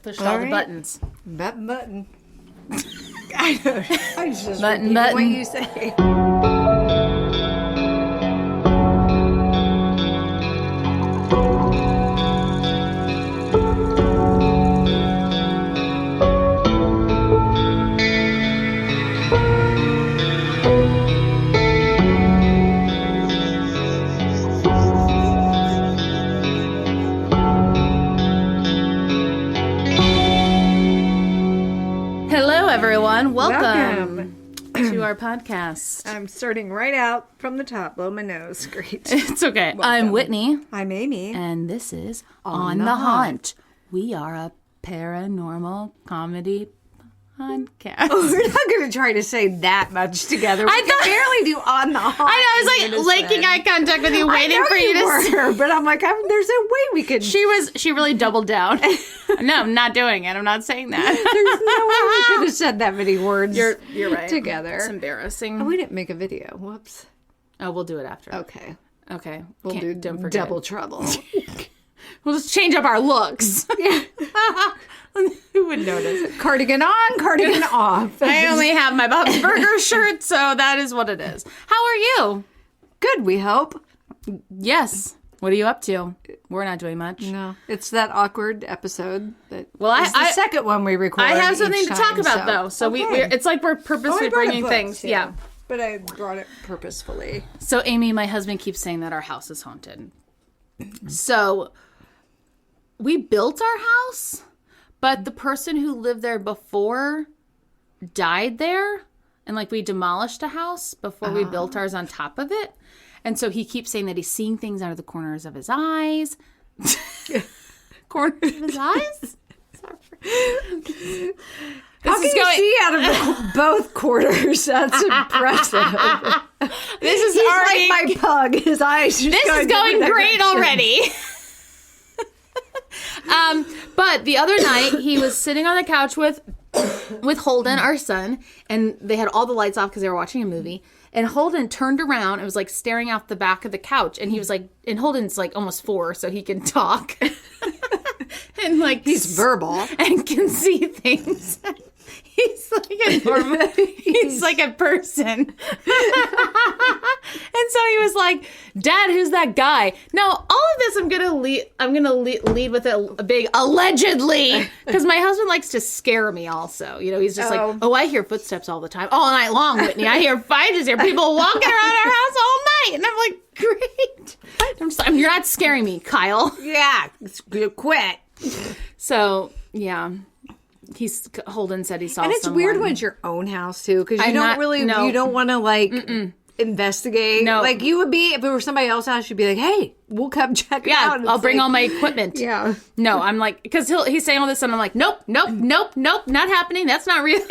Pushed all the buttons. Button. I just button. What you say. Everyone, welcome to our podcast. I'm starting right out from the top. Blow my nose. Great. It's okay. Welcome. I'm Whitney. I'm Amy. And this is On the Haunt. We are a paranormal comedy podcast. Oh, we're not going to try to say that much together. We can barely do On the Haunt. I know. I was like linking eye contact with you, waiting for you to say. But I'm like, there's a way we could. She really doubled down. No, I'm not doing it. I'm not saying that. There's no way we could have said that many words. You're right. Together. It's embarrassing. Oh, we didn't make a video. Whoops. Oh, we'll do it after. Okay. We'll don't forget. Double trouble. We'll just change up our looks. Yeah. Who would notice? Cardigan on, cardigan off. I only have my Bob's Burger shirt, so that is what it is. How are you? Good, we hope. Yes. What are you up to? We're not doing much. No. It's that awkward episode. That it's the second one we recorded. I have something to talk about, though. So it's like we're purposely bringing things. Yeah. But I brought it purposefully. So, Amy, my husband keeps saying that our house is haunted. So, we built our house, but the person who lived there before died there. And, we demolished a house before we built ours on top of it. And so he keeps saying that he's seeing things out of the corners of his eyes. Corners of his eyes? How can you see out of both quarters? That's impressive. He's already like my pug. His eyes. This is going great already. But the other night he was sitting on the couch with Holden, our son, and they had all the lights off because they were watching a movie. And Holden turned around and was staring out the back of the couch. And he was and Holden's almost 4, so he can talk. And he's verbal and can see things. He's a normal, he's like a person. And so he was like, Dad, who's that guy? Now, all of this I'm gonna lead with a big allegedly, because my husband likes to scare me also. You know, he's just I hear footsteps all the time. All night long, Whitney. I just hear people walking around our house all night. And I'm like, great. I'm sorry, you're not scaring me, Kyle. Yeah, quit. So, yeah. Holden said he saw someone. And it's weird when it's your own house, too, because you don't want to, investigate. No. You would be, if it were somebody else's house, you'd be like, hey, we'll come check it out. Yeah, I'll bring all my equipment. Yeah. No, I'm because he's saying all this, and I'm like, nope, not happening. That's not real.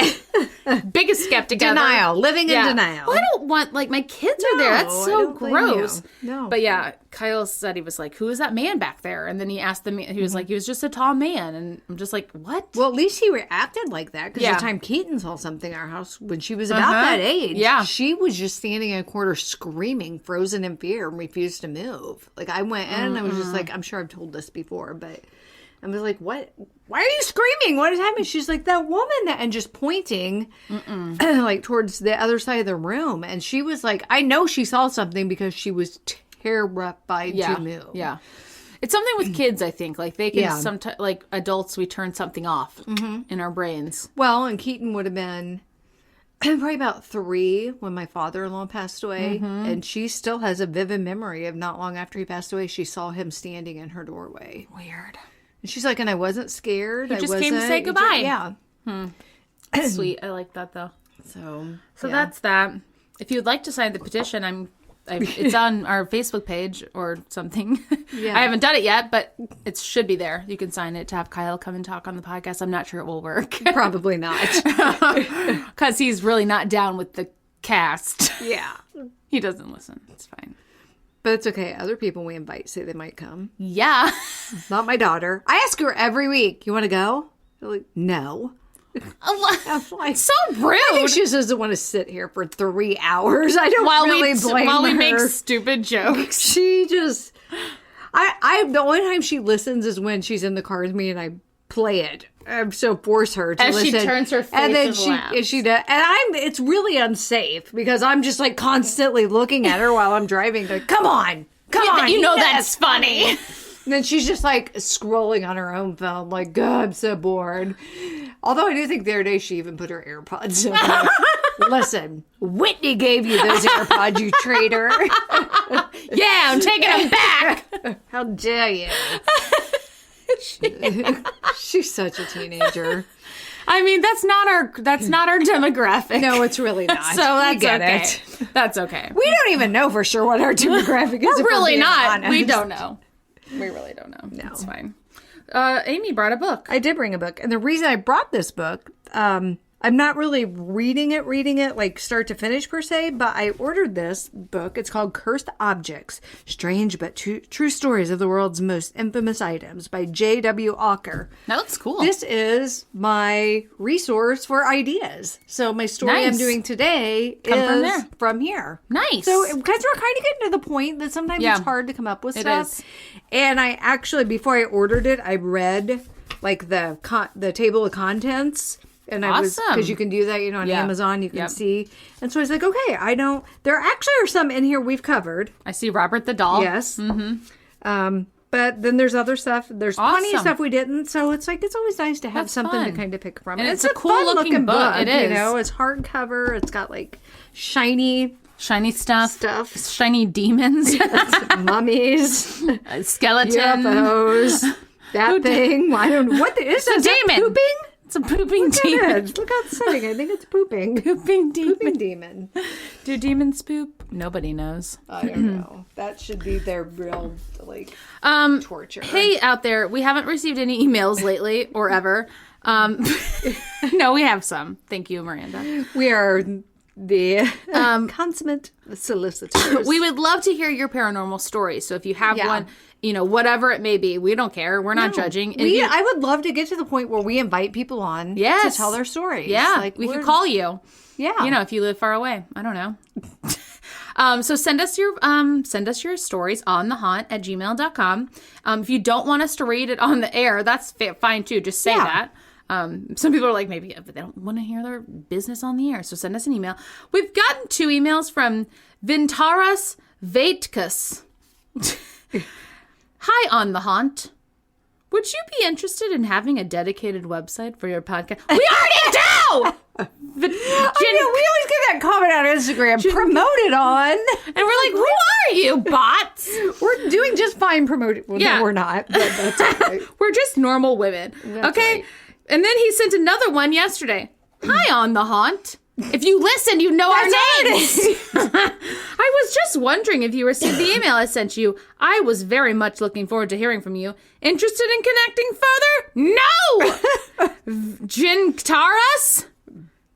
Biggest skeptic ever. Denial. Living in denial. Well, I don't want, my kids are there. That's so gross. No. But yeah, Kyle said he was like, who is that man back there? And then he asked the man, he was like, he was just a tall man. And I'm just like, what? Well, at least he reacted like that. Because the time Keaton saw something in our house when she was about that age, she was just standing in a corner screaming, frozen in fear, and refused to move. I went in and I was just like, I'm sure I've told this before, but I was like, what? Why are you screaming? What is happening? She's like, that woman and just pointing towards the other side of the room. And she was like, I know she saw something because she was terrified to move. Yeah. It's something with kids, I think. They can sometimes, adults, we turn something off in our brains. Well, and Keaton would have been probably about 3 when my father-in-law passed away. And she still has a vivid memory of not long after he passed away, she saw him standing in her doorway. Weird. And she's like, and I wasn't scared. He just came to say goodbye. Yeah. Sweet. I like that, though. So that's that. If you'd like to sign the petition, it's on our Facebook page or something. Yeah. I haven't done it yet, but it should be there. You can sign it to have Kyle come and talk on the podcast. I'm not sure it will work. Probably not. Because he's really not down with the cast. Yeah. He doesn't listen. It's fine. But it's okay. Other people we invite say they might come. Yeah. Not my daughter. I ask her every week, you want to go? They're like, no. I'm like, so rude. I think she just doesn't want to sit here for 3 hours. I don't really blame her. While we make stupid jokes. She just... I the only time she listens is when she's in the car with me and I play it. So force her to as listen. She turns her face and then laughs. she does. And it's really unsafe because I'm just like constantly looking at her while I'm driving. Like, come on. You know that's funny. And then she's just like scrolling on her own phone. Like, God, I'm so bored. Although I do think the other day she even put her AirPods in. Like, listen, Whitney gave you those AirPods, you traitor. Yeah, I'm taking them back. How dare you? She's such a teenager. I mean, that's not our demographic. No, it's really not. So that's okay. It. That's okay. We don't even know for sure what our demographic is. We're really not. Honest. We don't know. We really don't know. No. It's fine. Amy brought a book. I did bring a book. And the reason I brought this book, I'm not really reading it like start to finish per se, but I ordered this book. It's called Cursed Objects, Strange but True Stories of the World's Most Infamous Items by J.W. Walker. That looks cool. This is my resource for ideas. So my story I'm doing today is from here. Nice. So because we're kind of getting to the point that sometimes it's hard to come up with stuff. It is. And I actually, before I ordered it, I read like the table of contents. And I was, because you can do that, on Amazon, you can see. And so I was like, okay, there actually are some in here we've covered. I see Robert the Doll. Yes. Mm-hmm. But then there's other stuff. There's plenty of stuff we didn't. So it's like, it's always nice to have something to kind of pick from. And it's a cool looking book. It is. It's hardcover. It's got like shiny stuff. Shiny demons. Mummies. Skeletons. UFOs. That thing. I don't know. What is a demon. Pooping? It's a pooping demon. Look outside. I think it's pooping. Pooping demon. Pooping demon. Do demons poop? Nobody knows. I don't know. That should be their real, torture. Hey, out there, we haven't received any emails lately or ever. No, we have some. Thank you, Miranda. We are the consummate solicitors. We would love to hear your paranormal stories. So if you have one, whatever it may be, we don't care. We're not judging. I would love to get to the point where we invite people on to tell their stories. Yeah, we could call you. Yeah. If you live far away. I don't know. So send us your stories on thehaunt@gmail.com. If you don't want us to read it on the air, that's fine too. Just say that. Some people are like, maybe they don't want to hear their business on the air. So send us an email. We've gotten 2 emails from Vintaras Vaitkus. Hi, On the Haunt. Would you be interested in having a dedicated website for your podcast? We already do! We always get that comment on Instagram. Promote it on. And we're like, who are you, bots? We're doing just fine promoting. Well, no, we're not. But that's okay. We're just normal women. That's okay? Right. And then he sent another one yesterday. Hi, On the Haunt. If you listen, you know our names. I was just wondering if you received the email I sent you. I was very much looking forward to hearing from you. Interested in connecting further? No! Jintaras?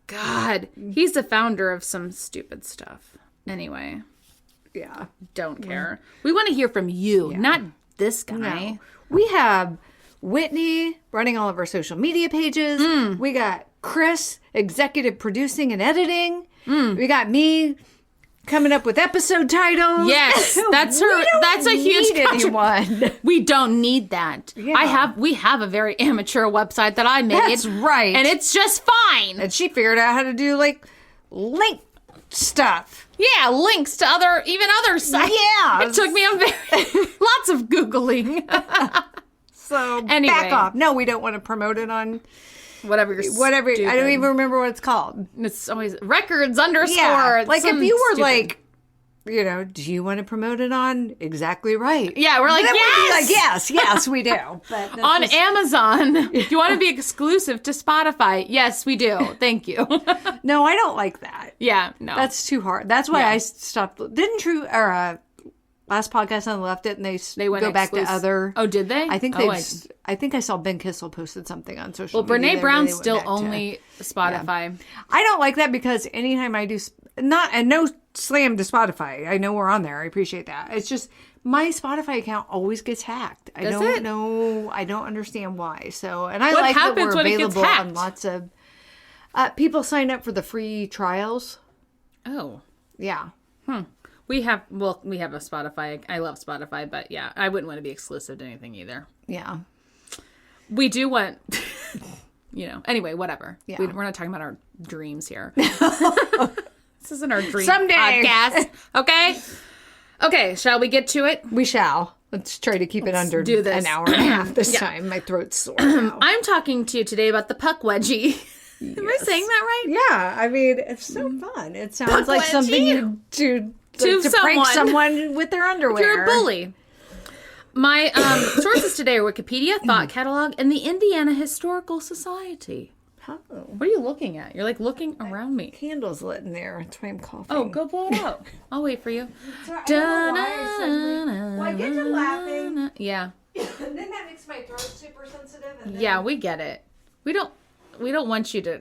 God, he's the founder of some stupid stuff. Anyway. Yeah. Don't care. We want to hear from you, not this guy. No. We have Whitney running all of our social media pages. We got Chris executive producing and editing. We got me coming up with episode titles. Yes, that's her. That's a huge anyone. We don't need that. Yeah. We have a very amateur website that I made. That's right. And it's just fine. And she figured out how to do link stuff. Yeah, links to other sites. Yeah. It took me lots of Googling. So anyway. Back off. No, we don't want to promote it on whatever. I don't even remember what it's called. It's always records _ Yeah. Like if you were stupid. Do you want to promote it on Exactly Right? Yeah, we're like, then yes! We'd be like, yes, we do. But on Amazon, do you want to be exclusive to Spotify? Yes, we do. Thank you. No, I don't like that. Yeah, no. That's too hard. That's why I stopped. Didn't True, or last podcast on left it and they went go back to other. Oh, did they? I think I think I saw Ben Kissel posted something on social media. Well, Brene Brown's still only Spotify. Yeah. I don't like that because anytime I do no slam to Spotify. I know we're on there. I appreciate that. It's just my Spotify account always gets hacked. I don't know. I don't understand why. So, and I like that we're available on lots of people sign up for the free trials. Oh, yeah. We have a Spotify. I love Spotify, but yeah, I wouldn't want to be exclusive to anything either. Yeah. we do want, anyway, whatever. Yeah. We're not talking about our dreams here. This isn't our dream Someday. podcast. Okay, shall we get to it? We shall. Let's try to keep it under an hour and a half this time. My throat's sore now. I'm talking to you today about the Pukwudgie. Am I saying that right? Yeah, I mean, it's so fun. It sounds like something you do to someone. prank someone with their underwear. You're a bully. My sources today are Wikipedia, Thought Catalog, and the Indiana Historical Society. Oh. What are you looking at? You're like looking around me. Candle's lit in there. That's why I'm coughing. Oh, go blow it out. I'll wait for you. Sorry, I get to laughing. Yeah. And then that makes my throat super sensitive. And then... Yeah, we get it. We don't want you to.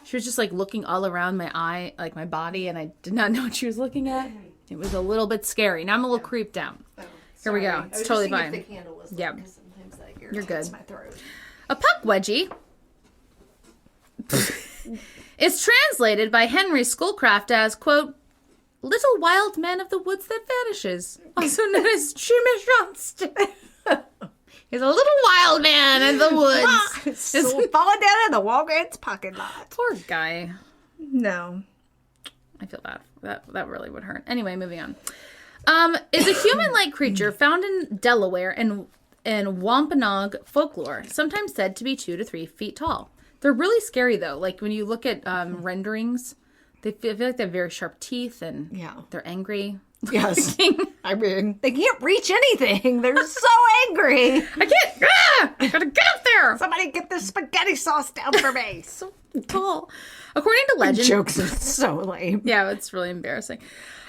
She was just like looking all around my eye, like my body, and I did not know what she was looking at. It was a little bit scary. Now I'm a little creeped out. Oh, here we go. It's totally fine. If the candle was lit, Yeah. sometimes that You're good. my throat. A Pukwudgie is translated by Henry Schoolcraft as, quote, little wild man of the woods that vanishes, also known as Jimmy Johnston. He's a little wild man in the woods. So falling down in the Walgreens parking lot. Poor guy. No. I feel bad. That really would hurt. Anyway, moving on. Is a human-like creature found in Delaware and Wampanoag folklore, sometimes said to be 2 to 3 feet tall. They're really scary, though. Like, when you look at renderings, they feel like they have very sharp teeth, and they're angry. Yes. I mean, they can't reach anything. They're so angry. I can't. I gotta get up there. Somebody get this spaghetti sauce down for me. So tall. According to legend... Jokes are so lame. Yeah, it's really embarrassing.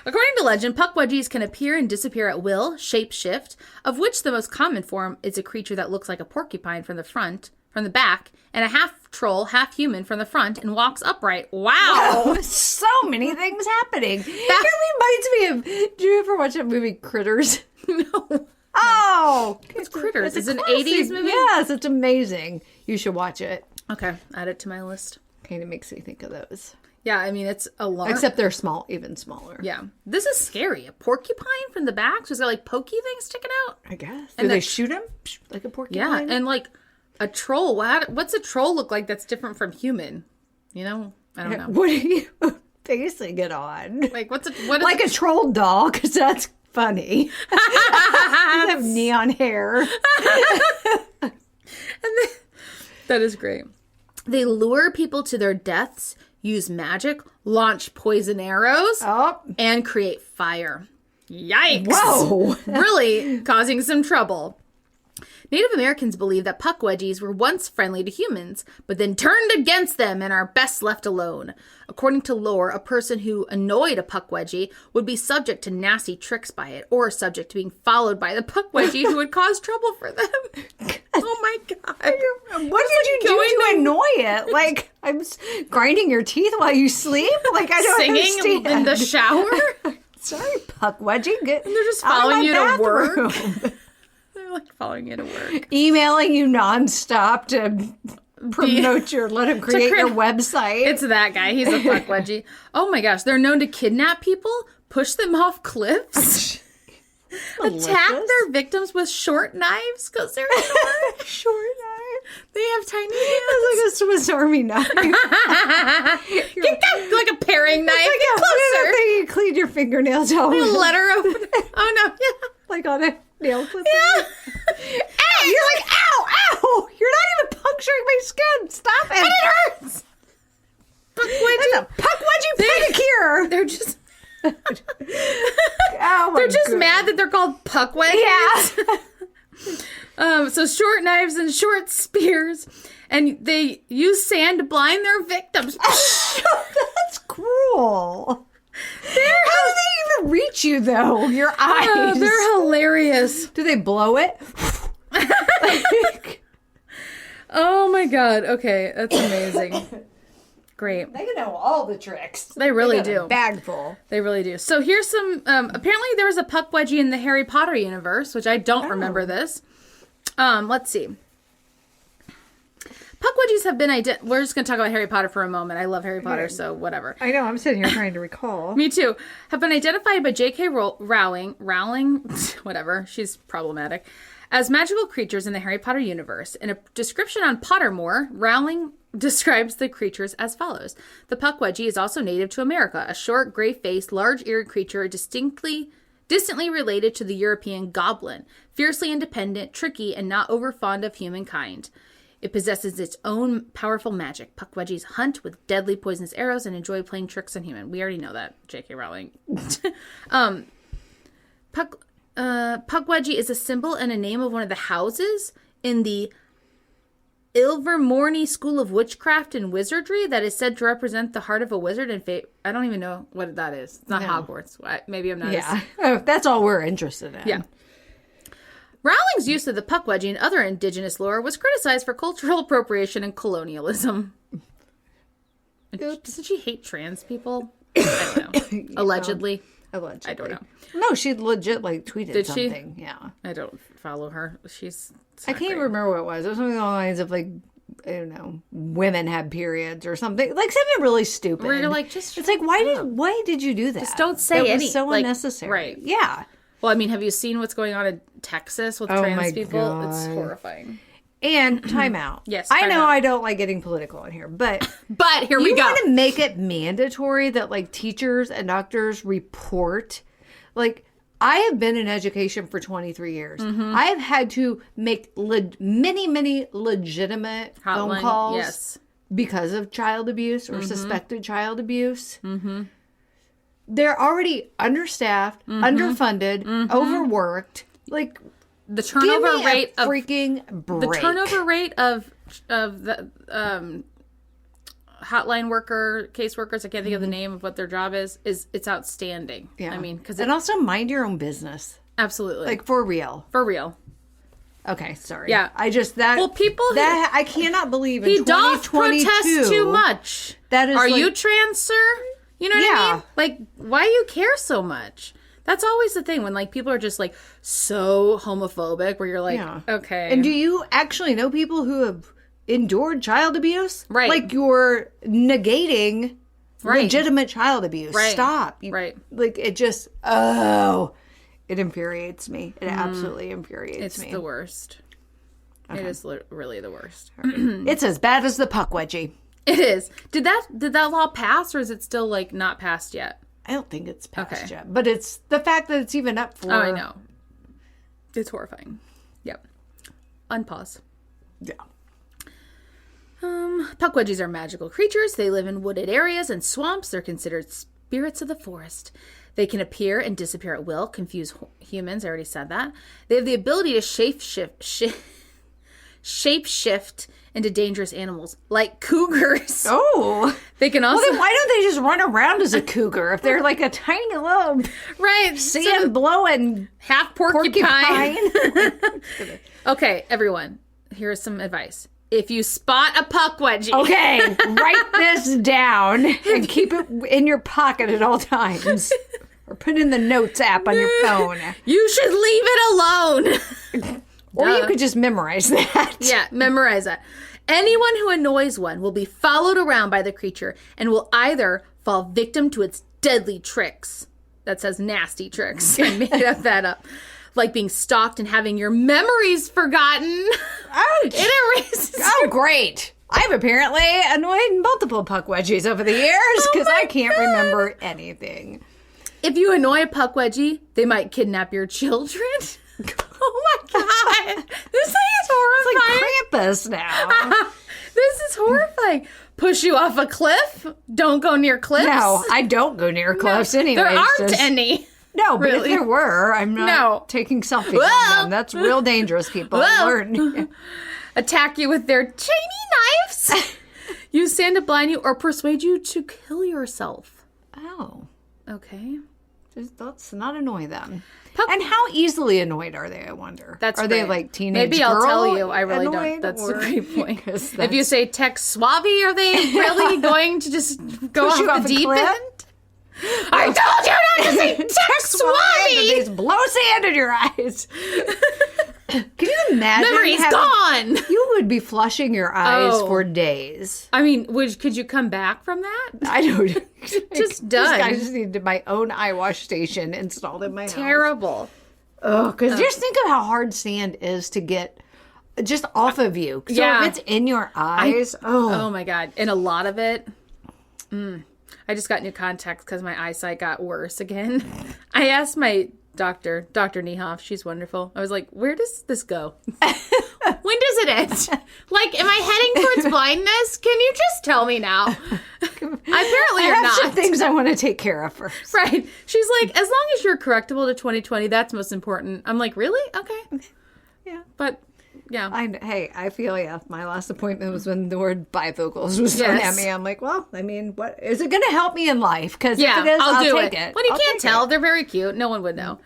According to legend, Pukwudgies can appear and disappear at will, shapeshift, of which the most common form is a creature that looks like a porcupine from the back, and a half troll, half human from the front, and walks upright. Wow! So many things happening. That reminds me of, do you ever watch that movie Critters? No. Oh! It's Critters. It's an classic. 80s movie? Yes, it's amazing. You should watch it. Okay, add it to my list. Kind of makes me think of those. Yeah, I mean, it's a lot. Except they're small, even smaller. Yeah. This is scary. A porcupine from the back? So it's got like pokey things sticking out? I guess. And Do they shoot him? Like a porcupine? Yeah, and like a troll. What's a troll look like that's different from human? You know? I don't know. What are you basing it on? Like, what is like a troll doll, because that's funny. I have neon hair. That is great. They lure people to their deaths, use magic, launch poison arrows, and create fire. Yikes. Whoa. Really causing some trouble. Native Americans believe that Pukwudgies were once friendly to humans, but then turned against them and are best left alone. According to lore, a person who annoyed a Pukwudgie would be subject to nasty tricks by it, or subject to being followed by the Pukwudgie who would cause trouble for them. Oh my God. What did you do to annoy it? Like, I'm grinding your teeth while you sleep? Like, I don't understand. Singing in the shower? Sorry, Pukwudgie. And they're just following you to work. Like following you to work. Emailing you nonstop to promote let him create your website. It's that guy. He's a Pukwudgie. Oh my gosh. They're known to kidnap people, push them off cliffs, attack their victims with short knives because they're short. Short knives. They have tiny hands. It's like a Swiss Army knife. Like a paring knife. Like Get closer. You clean your fingernails out. A letter opener. Oh no. Yeah. Like on a nail clipper. Yeah. Ow! You're like, ow! You're not even puncturing my skin. Stop it. But it hurts. That's a Pukwudgie pedicure. They're just... Oh my They're just goodness. mad that they're called Pukwudgies. Yeah. So short knives and short spears. And they use sand to blind their victims. That's cruel. How do they even reach you, though? Your eyes. Oh, they're hilarious. Do they blow it? Oh my God. Okay, that's amazing. Great. They know all the tricks. They really do. A bag full. They really do. So here's some. Apparently, there was a Pukwudgie in the Harry Potter universe, which I don't remember this. Let's see. Pukwudgies have been we're just going to talk about Harry Potter for a moment. I love Harry Potter, so whatever. I know. I'm sitting here trying to recall. Me too. Have been identified by J.K. Rowling, whatever, she's problematic, As magical creatures in the Harry Potter universe, in a description on Pottermore, Rowling describes the creatures as follows. The Pukwudgie is also native to America, a short, gray-faced, large-eared creature distantly related to the European goblin, fiercely independent, tricky, and not over-fond of humankind. It possesses its own powerful magic. Pukwudgies hunt with deadly poisonous arrows and enjoy playing tricks on humans. We already know that, J.K. Rowling. Pukwudgie is a symbol and a name of one of the houses in the Ilvermorny School of Witchcraft and Wizardry that is said to represent the heart of a wizard and fate. I don't even know what that is. It's not Hogwarts. Maybe I'm not. Yeah, that's all we're interested in. Yeah. Rowling's use of the Pukwudgie and other indigenous lore was criticized for cultural appropriation and colonialism. Oops. Doesn't she hate trans people? I don't know. Allegedly. Allegedly. I don't know. No, she legit tweeted Did something. She? Yeah. I don't follow her. I can't remember what it was. It was something along the lines of I don't know, women have periods or something. Something really stupid. Where you're just it's why did you do that? Just don't say anything. It's so unnecessary. Right. Yeah. Well, I mean, have you seen what's going on in Texas with trans people? God. It's horrifying. And time out. Yes. I know I don't like getting political in here, but here we go. You want to make it mandatory that teachers and doctors report. I have been in education for 23 years. Mm-hmm. I have had to make many legitimate phone calls because of child abuse or suspected child abuse. Mm-hmm. They're already understaffed, underfunded, overworked. The turnover rate of freaking break. The turnover rate of the hotline worker, caseworkers, I can't think of the name of what their job is it's outstanding. Yeah. I mean, and also mind your own business. Absolutely. For real. For real. Okay, sorry. Yeah. I cannot believe in he 2022. doth protest too much. That is Are you trans, sir? You know what I mean? Why do you care so much? That's always the thing when people are just so homophobic where you're okay. And do you actually know people who have endured child abuse? Right. You're negating legitimate child abuse. Right. Stop. Right. It just, it infuriates me. It absolutely infuriates me. It's the worst. Okay. It is really the worst. It's as bad as the Pukwudgie. It is. Did that law pass, or is it still not passed yet? I don't think it's passed yet, but it's the fact that it's even up for. Oh, I know. It's horrifying. Yep. Unpause. Yeah. Pukwudgies are magical creatures. They live in wooded areas and swamps. They're considered spirits of the forest. They can appear and disappear at will, confuse humans. I already said that. They have the ability to shape-shift into dangerous animals, like cougars. Oh. They can also... Well, then why don't they just run around as a cougar if they're a tiny little... Right. Sand-blowing... Half porcupine. Okay, everyone. Here's some advice. If you spot a Pukwudgie... Okay, write this down and keep it in your pocket at all times. Or put it in the notes app on your phone. You should leave it alone. Or you could just memorize that. Yeah, memorize that. Anyone who annoys one will be followed around by the creature and will either fall victim to its deadly tricks. That says nasty tricks. I made that up. Like being stalked and having your memories forgotten. Ouch. It erases. Oh, great. I've apparently annoyed multiple Pukwudgies over the years because I can't remember anything. If you annoy a Pukwudgie, they might kidnap your children. Oh my God. This thing is horrifying. It's like Krampus now. This is horrifying. Push you off a cliff? Don't go near cliffs? No, I don't go near cliffs anyway. There aren't any. No, but if there were, I'm not taking selfies on them. That's real dangerous, people. Learn. Attack you with their tiny knives. Use sand to blind you or persuade you to kill yourself. Oh. Okay. Let's not annoy them. And how easily annoyed are they, I wonder? Are they teenage Maybe girl I'll tell you. I really don't. That's a great point. If you say Tex Suave, are they really going to just go off the deep end? I told you not to say Tex Suave! Just blow sand in your eyes. Can you imagine? Memory's gone! You would be flushing your eyes for days. I mean, could you come back from that? I don't. Just done. I just needed my own eye wash station installed in my house. Terrible. Oh, because just think of how hard sand is to get just off of you. So if it's in your eyes, oh my God. And a lot of it, I just got new contacts because my eyesight got worse again. I asked my Dr. Niehoff, she's wonderful. I was like, where does this go? When does it end? Like, am I heading towards blindness? Can you just tell me now? Apparently you're not. Some things I want to take care of first. Right. She's like, as long as you're correctable to 20/20, that's most important. I'm like, really? Okay. Yeah. But, yeah. I feel my last appointment was when the word bifocals was thrown at me. I'm like, well, I mean, what is it going to help me in life? Because if it is, I'll take it. But you can't tell. They're very cute. No one would know.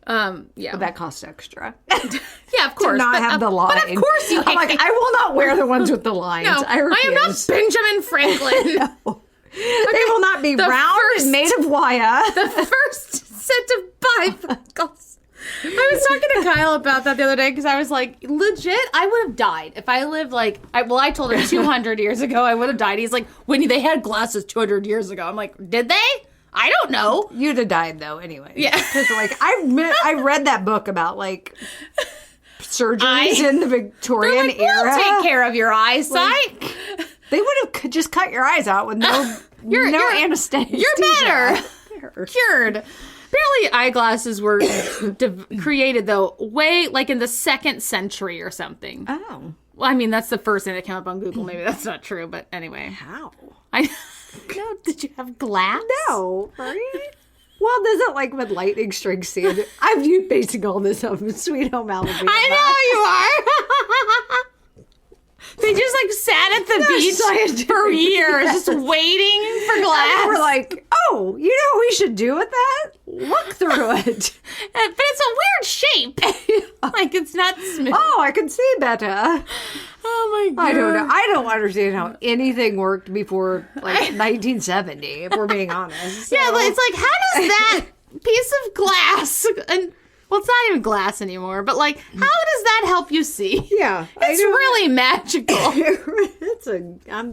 Yeah. But that costs extra. Yeah, of course. To not have the line. But of course you I'm like, I will not wear the ones with the lines. No, I refuse. I am not Benjamin Franklin. No. They will not be round and made of wire. The first set of bifocals. I was talking to Kyle about that the other day because I was like, legit, I would have died if I lived I told him 200 years ago I would have died. He's like, Whitney, they had glasses 200 years ago. I'm like, did they? I don't know. You'd have died though, anyway. Yeah, because I read that book about surgeries in the Victorian era. We'll take care of your eyesight. They would have just cut your eyes out with no anesthesia. You're better. Cured. Apparently, eyeglasses were created though way in the 2nd century or something. Oh. Well, I mean that's the first thing that came up on Google. Maybe that's not true, but anyway. How? No, did you have glass? No, right? Well, does it with lightning strike sand? I'm basing all this off of Sweet Home Alabama. I know you are. They just sat at the beach for years, just waiting for glass. And we're like, oh, you know what we should do with that? Look through it. But it's a weird shape. It's not smooth. Oh, I can see better. Oh my God. I don't know. I don't understand how anything worked before 1970, if we're being honest. So. Yeah, but it's how does that piece of glass and well, it's not even glass anymore, but how does that help you see? Yeah. It's really magical.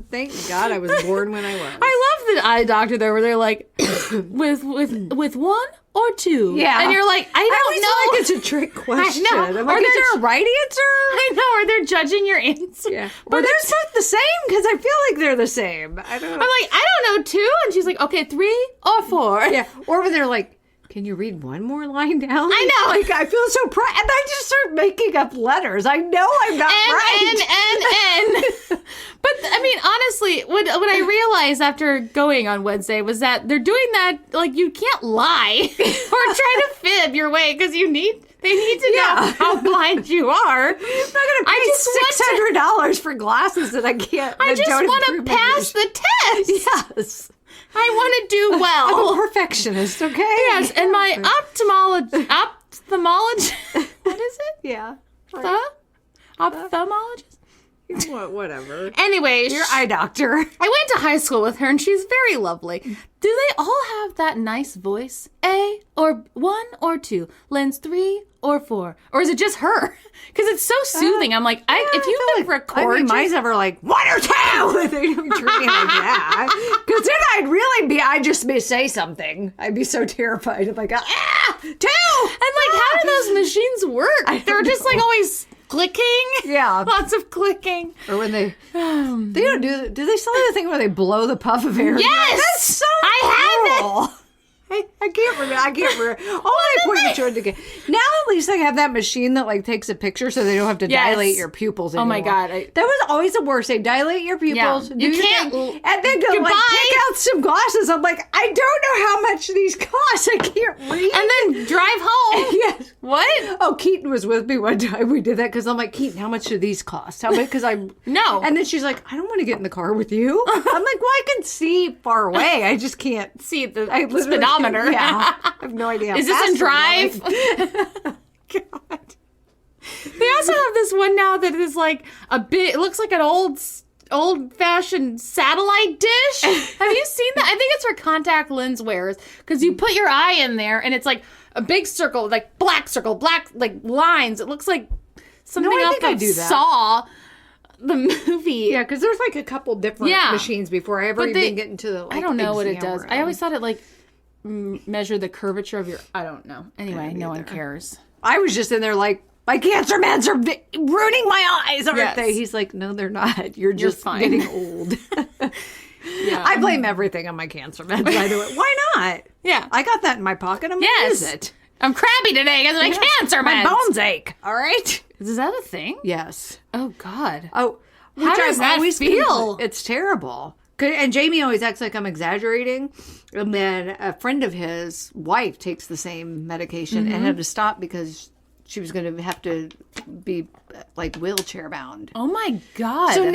Thank God I was born when I was. I love the eye doctor though, where they're like, with 1 or 2. Yeah. And you're like, I don't know. It's a trick question. I know. I'm like, is there a right answer? I know. Or they're judging your answer. Yeah. Or they're both the same because I feel like they're the same. I don't know. I'm like, I don't know, 2. And she's like, okay, 3 or 4. Yeah. Or when they're like, can you read one more line down? I know. I feel so proud. And I just start making up letters. I know I'm not right. N. But, I mean, honestly, what I realized after going on Wednesday was that they're doing that, you can't lie or try to fib your way because they need to know how blind you are. I'm not going to pay $600 for glasses that I can't. I just want to pass the test. Yes. I want to do well. I'm a perfectionist, okay? Yes, and my ophthalmologist. What is it? Yeah. Ophthalmologist? Whatever. Anyway, your eye doctor. I went to high school with her, and she's very lovely. Do they all have that nice voice? A or 1 or 2? Lens 3 or 4? Or is it just her? Because it's so soothing. I'm like, if you could record... mine's ever 1 or 2! They don't treat me like that. Because then I'd just say something. I'd be so terrified. I'm like, 2! And how do those machines work? They're just always... clicking? Yeah. Lots of clicking. Or when they don't do they still have the thing where they blow the puff of air? Yes! That's so I have it! I can't remember. All my appointments are to now at least I have that machine that takes a picture so they don't have to dilate your pupils anymore. Oh my God. That was always the worst. They dilate your pupils. Yeah. You can't. And then go pick out some glasses. I'm like, I don't know how much these cost. I can't read. And then drive home. Yes. What? Oh, Keaton was with me one time. We did that because I'm like, Keaton, how much do these cost? How much? Because No. And then she's like, I don't want to get in the car with you. I'm like, well, I can see far away. I just can't see the speedometer. Yeah. I have no idea. Is this in drive? God. They also have this one now that is a bit. It looks like an old-fashioned satellite dish. Have you seen that? I think it's for contact lens wearers because you put your eye in there and it's a big circle, black lines. It looks like something off of Saw. The movie. Yeah, because there's a couple different machines before I ever even get into the I don't know what it does. I always thought it measure the curvature of your... I don't know. Anyway, no one cares. I was just in there like, my cancer meds are ruining my eyes, aren't they? He's like, no, they're not. You're just getting old. Yeah. I blame everything on my cancer meds, by the way. Why not? Yeah. I got that in my pocket. I'm going to use it. I'm crabby today because of my cancer meds. My bones ache. All right? Is that a thing? Yes. Oh, God. Oh, how does that feel? It's terrible. And Jamie always acts like I'm exaggerating. And then a friend of his wife takes the same medication and had to stop because she was going to have to be like wheelchair bound. Oh my God. So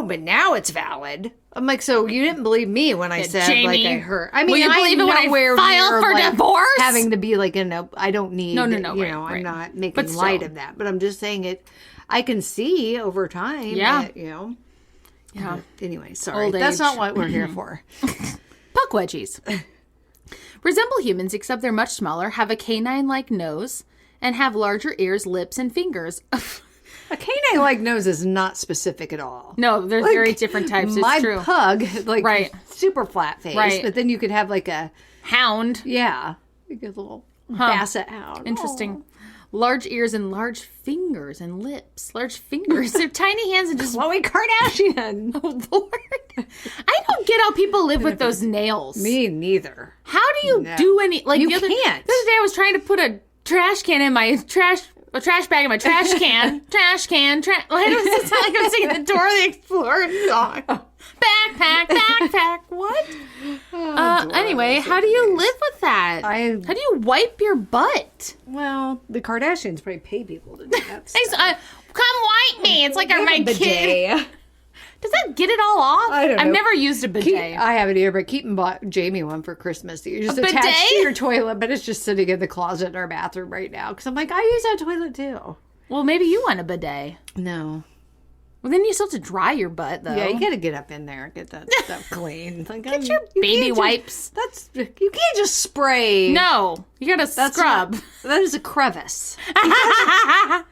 but now it's valid. I'm like, so you didn't believe me when I said Jamie, like I hurt. I mean, will you believe it when I file for divorce? Having to be like I don't need. No. I'm not making light of that, but I'm just saying it. I can see over time. Yeah. That, Yeah. But anyway, sorry. That's not what we're here for. Pukwudgies resemble humans, except they're much smaller, have a canine-like nose, and have larger ears, lips, and fingers. A canine-like nose is not specific at all. No, there's very different types. It's true. My pug, super flat face. Right. But then you could have like a hound. Yeah. Like a little basset hound. Interesting. Large ears and large fingers and lips. Large fingers. They're tiny hands and just... Khloe Kardashian. Oh, Lord. I don't get how people live with those nails. Me neither. How do you do any... Like, you can't. The other day I was trying to put a trash can in my trash bag in my trash can. Why does it sound like I'm singing the Dora the Explorer song? Backpack. What? Anyway, how do you live with that? How do you wipe your butt? Well, the Kardashians probably pay people to do that. Come wipe me. It's like my kid. Does that get it all off? I don't know. I've never used a bidet. I haven't either, but Keaton bought Jamie one for Christmas. You just attach to your toilet, but it's just sitting in the closet in our bathroom right now. Because I'm like, I use that toilet too. Well, maybe you want a bidet. No. Well, then you still have to dry your butt, though. Yeah, you got to get up in there and get that stuff clean. Like, get your baby wipes. You can't just spray. No, you got to scrub. That is a crevice. I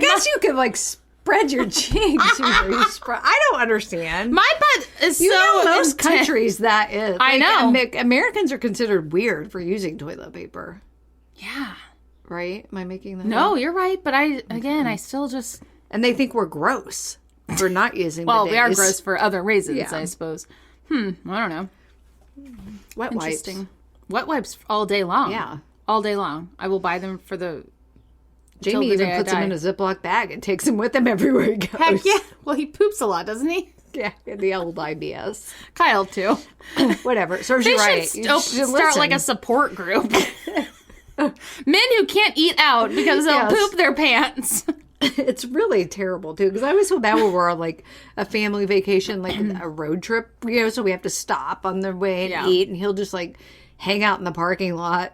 guess you could spread your cheeks. I don't understand. My butt is most countries that is. I know. Americans are considered weird for using toilet paper. Yeah. Right? Am I making that No, up? you're right. But I still just... And they think we're gross for not using well, bidets. we are gross for other reasons, I suppose. I don't know. Wet Interesting. wipes. Wet wipes all day long. Yeah. All day long. I will buy them for the... Jamie even puts them in a Ziploc bag and takes them with him everywhere he goes. Heck yeah. Well, he poops a lot, doesn't he? Yeah, the old IBS. Kyle, too. Whatever. Serves you right. You should start like a support groumen who can't eat out because they'll poop their pants. It's really terrible, too, because I always feel bad when we're on, a family vacation, a road trip, so we have to stop on the way and eat, and he'll just, hang out in the parking lot,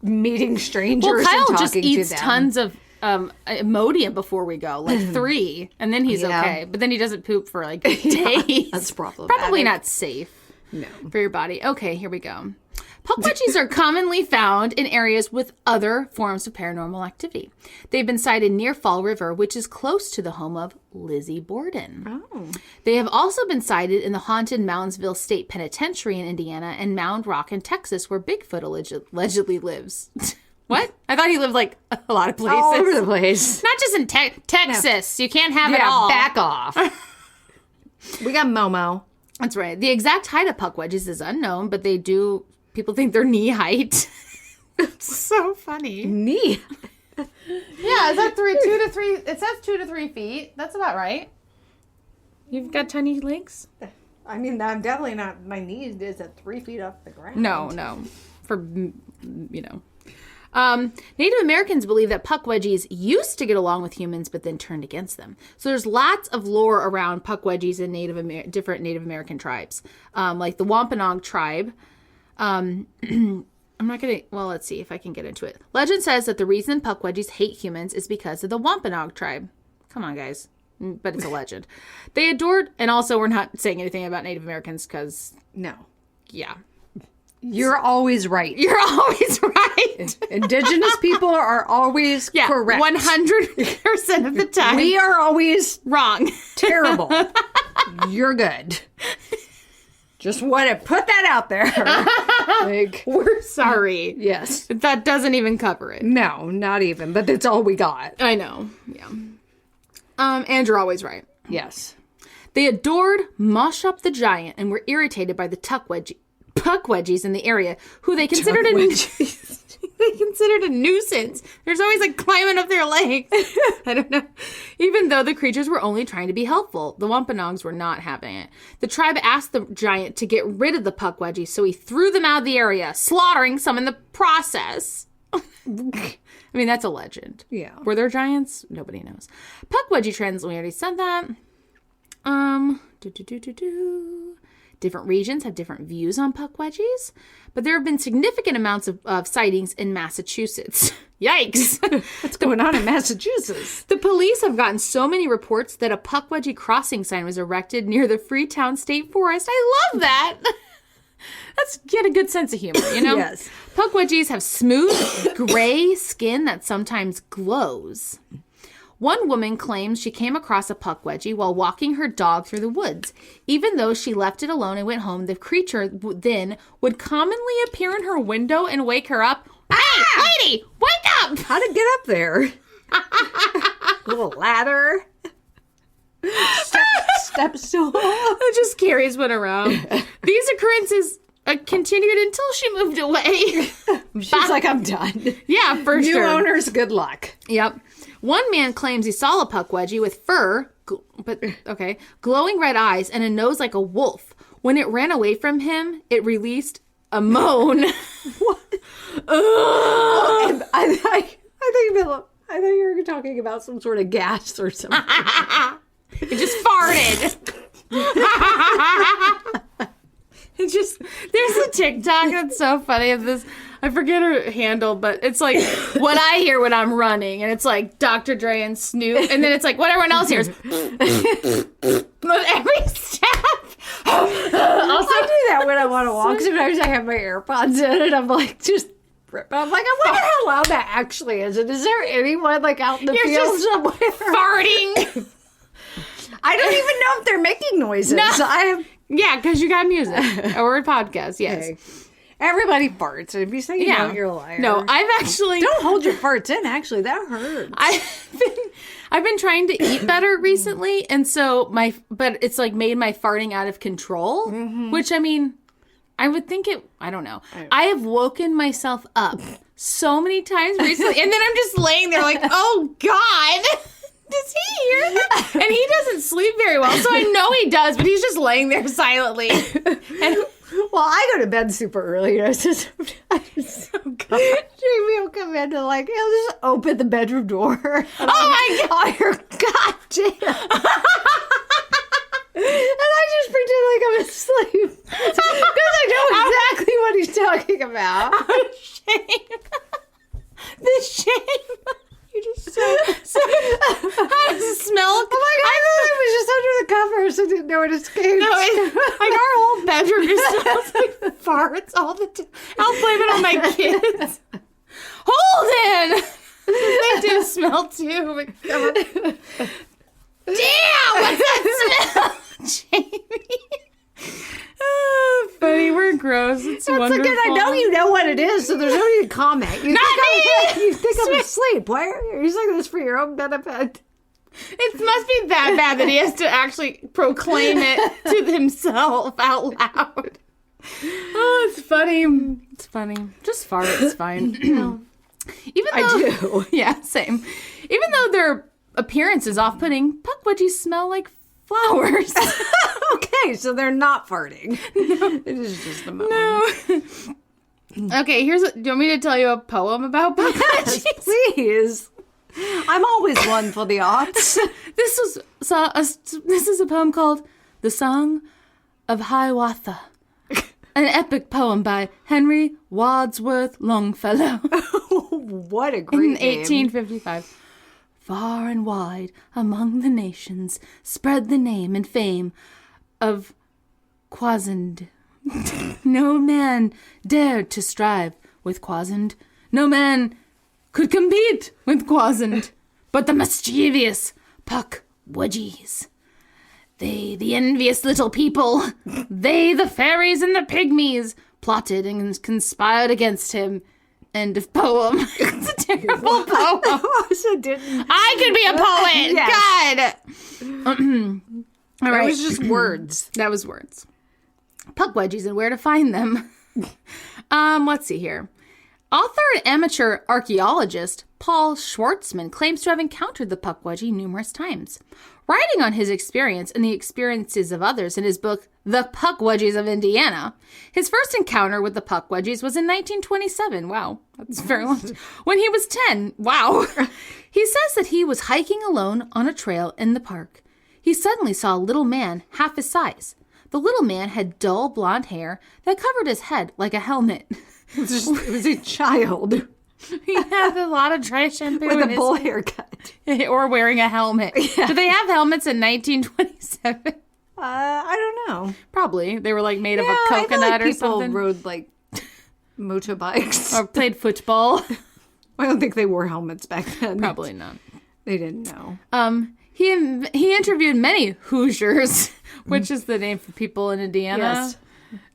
meeting strangers and talking to them. Kyle just eats tons of Imodium before we go, 3, and then he's okay. But then he doesn't poop for, days. That's problematic. Probably not safe for your body. Okay, here we go. Pukwudgies are commonly found in areas with other forms of paranormal activity. They've been sighted near Fall River, which is close to the home of Lizzie Borden. Oh. They have also been sighted in the haunted Moundsville State Penitentiary in Indiana and Mound Rock in Texas, where Bigfoot allegedly lives. What? I thought he lived a lot of places. All over the place. Not just in Texas. No. You can't have it all. Back off. We got Momo. That's right. The exact height of Pukwudgies is unknown, but people think they're knee height. It's so funny. Knee? Yeah, is that 2 to 3? It says 2 to 3 feet. That's about right. You've got tiny legs? I mean, I'm definitely not, my knee is at 3 feet off the ground. No. Native Americans believe that Pukwudgies used to get along with humans, but then turned against them. So there's lots of lore around Pukwudgies and different Native American tribes. Like the Wampanoag tribe. Let's see if I can get into it. Legend says that the reason Pukwudgies hate humans is because of the Wampanoag tribe. Come on, guys. But it's a legend. They adored, and also we're not saying anything about Native Americans because... No. Yeah. You're always right. You're always right. Indigenous people are always correct. 100% of the time. We are always wrong. Terrible. You're good. Just want to put that out there. Like, we're sorry. Yes. That doesn't even cover it. No, not even. But that's all we got. I know. Yeah. And you're always right. Yes. They adored Mosh Up the Giant and were irritated by the Pukwudgies in the area, who they considered a nuisance. There's always like climbing up their legs. I don't know. Even though the creatures were only trying to be helpful, the Wampanoags were not having it. The tribe asked the giant to get rid of the Pukwudgies, so he threw them out of the area, slaughtering some in the process. I mean, that's a legend. Yeah. Were there giants? Nobody knows. Pukwudgie trends, we already said that. Different regions have different views on Pukwudgies, but there have been significant amounts of sightings in Massachusetts. Yikes! What's going on in Massachusetts? The police have gotten so many reports that a Pukwudgie crossing sign was erected near the Freetown State Forest. I love that! That's get a good sense of humor, you know? Yes. Pukwudgies have smooth, gray skin that sometimes glows. One woman claims she came across a Pukwudgie while walking her dog through the woods. Even though she left it alone and went home, the creature then would commonly appear in her window and wake her up. Hey, lady, wake up! How'd it get up there? Little ladder. Step stool. It just carries one around. These occurrences continued until she moved away. She's like, I'm done. Yeah, for New sure. New owners, good luck. Yep. One man claims he saw a Pukwudgie with fur, glowing red eyes and a nose like a wolf. When it ran away from him, it released a moan. What? I thought you were talking about some sort of gas or something. It just farted. It just, there's a TikTok that's so funny of this. I forget her handle, but it's like what I hear when I'm running. And it's like Dr. Dre and Snoop. And then it's like what everyone else hears. With every step. I do that when I want to walk. Sometimes I have my AirPods in and I'm like, I'm like, I wonder how loud that actually is. And is there anyone like out in the field somewhere? Farting. I don't even know if they're making noises. No. Yeah, because you got music. Or a podcast, yes. Okay. Everybody farts. If you say you don't, you're a liar. No, I've actually... Don't hold your farts in, actually. That hurts. I've been trying to eat better recently, and so but it's like made my farting out of control, which, I mean, I would think I don't know. I have woken myself up so many times recently, and then I'm just laying there like, oh, God... Does he hear that? And he doesn't sleep very well, so I know he does, but he's just laying there silently. And well, I go to bed super early. Oh, God. Jamie will come in and he'll just open the bedroom door. Oh my God! You're goddamn. And I just pretend like I'm asleep. Because I know exactly what he's talking about. The shame. The shame. You just so how does it smell? Oh my God, I thought it was just under the covers. I didn't know it escaped. No, like our whole bedroom just smells like farts all the time. I'll blame it on my kids. Holden! They do smell too. Damn! What's that smell? Jamie. Funny, we're gross. It's wonderful. Again, I know you know what it is, so there's no need to comment. You think I'm asleep. Why are you saying this for your own benefit? It must be that bad that he has to actually proclaim it to himself out loud. Oh, it's funny. It's funny. Just fart. It's fine. Even though, I do. Yeah, same. Even though their appearance is off-putting, Pukwudgies smell like flowers. Okay, so they're not farting. No. It is just a moan. No. Okay, do you want me to tell you a poem about Pukwudgies? Please. I'm always one for the arts. This is a poem called The Song of Hiawatha, an epic poem by Henry Wadsworth Longfellow. What a great name. In 1855. Far and wide among the nations spread the name and fame of Kwasind. No man dared to strive with Kwasind. No man could compete with Kwasind. But the mischievous Pukwudgies. They, the envious little people, they, the fairies and the pygmies, plotted and conspired against him. End of poem. It's a terrible poem. I could be a poet. Yes. God. All right. That was just words. That was words. Pukwudgies and where to find them. Let's see here. Author and amateur archaeologist Paul Schwartzman claims to have encountered the Pukwudgie numerous times. Writing on his experience and the experiences of others in his book, The Pukwudgies of Indiana, his first encounter with the Pukwudgies was in 1927. Wow, that's very long. When he was 10. Wow. He says that he was hiking alone on a trail in the park. He suddenly saw a little man half his size. The little man had dull blonde hair that covered his head like a helmet. It was a child. He had a lot of dry shampoo with a bowl haircut. Or wearing a helmet. Yeah. Do they have helmets in 1927? I don't know. Probably. They were like made of a coconut or something. People rode like motorbikes. Or played football. I don't think they wore helmets back then. Probably not. They didn't know. He interviewed many Hoosiers, which is the name for people in Indiana. Yes.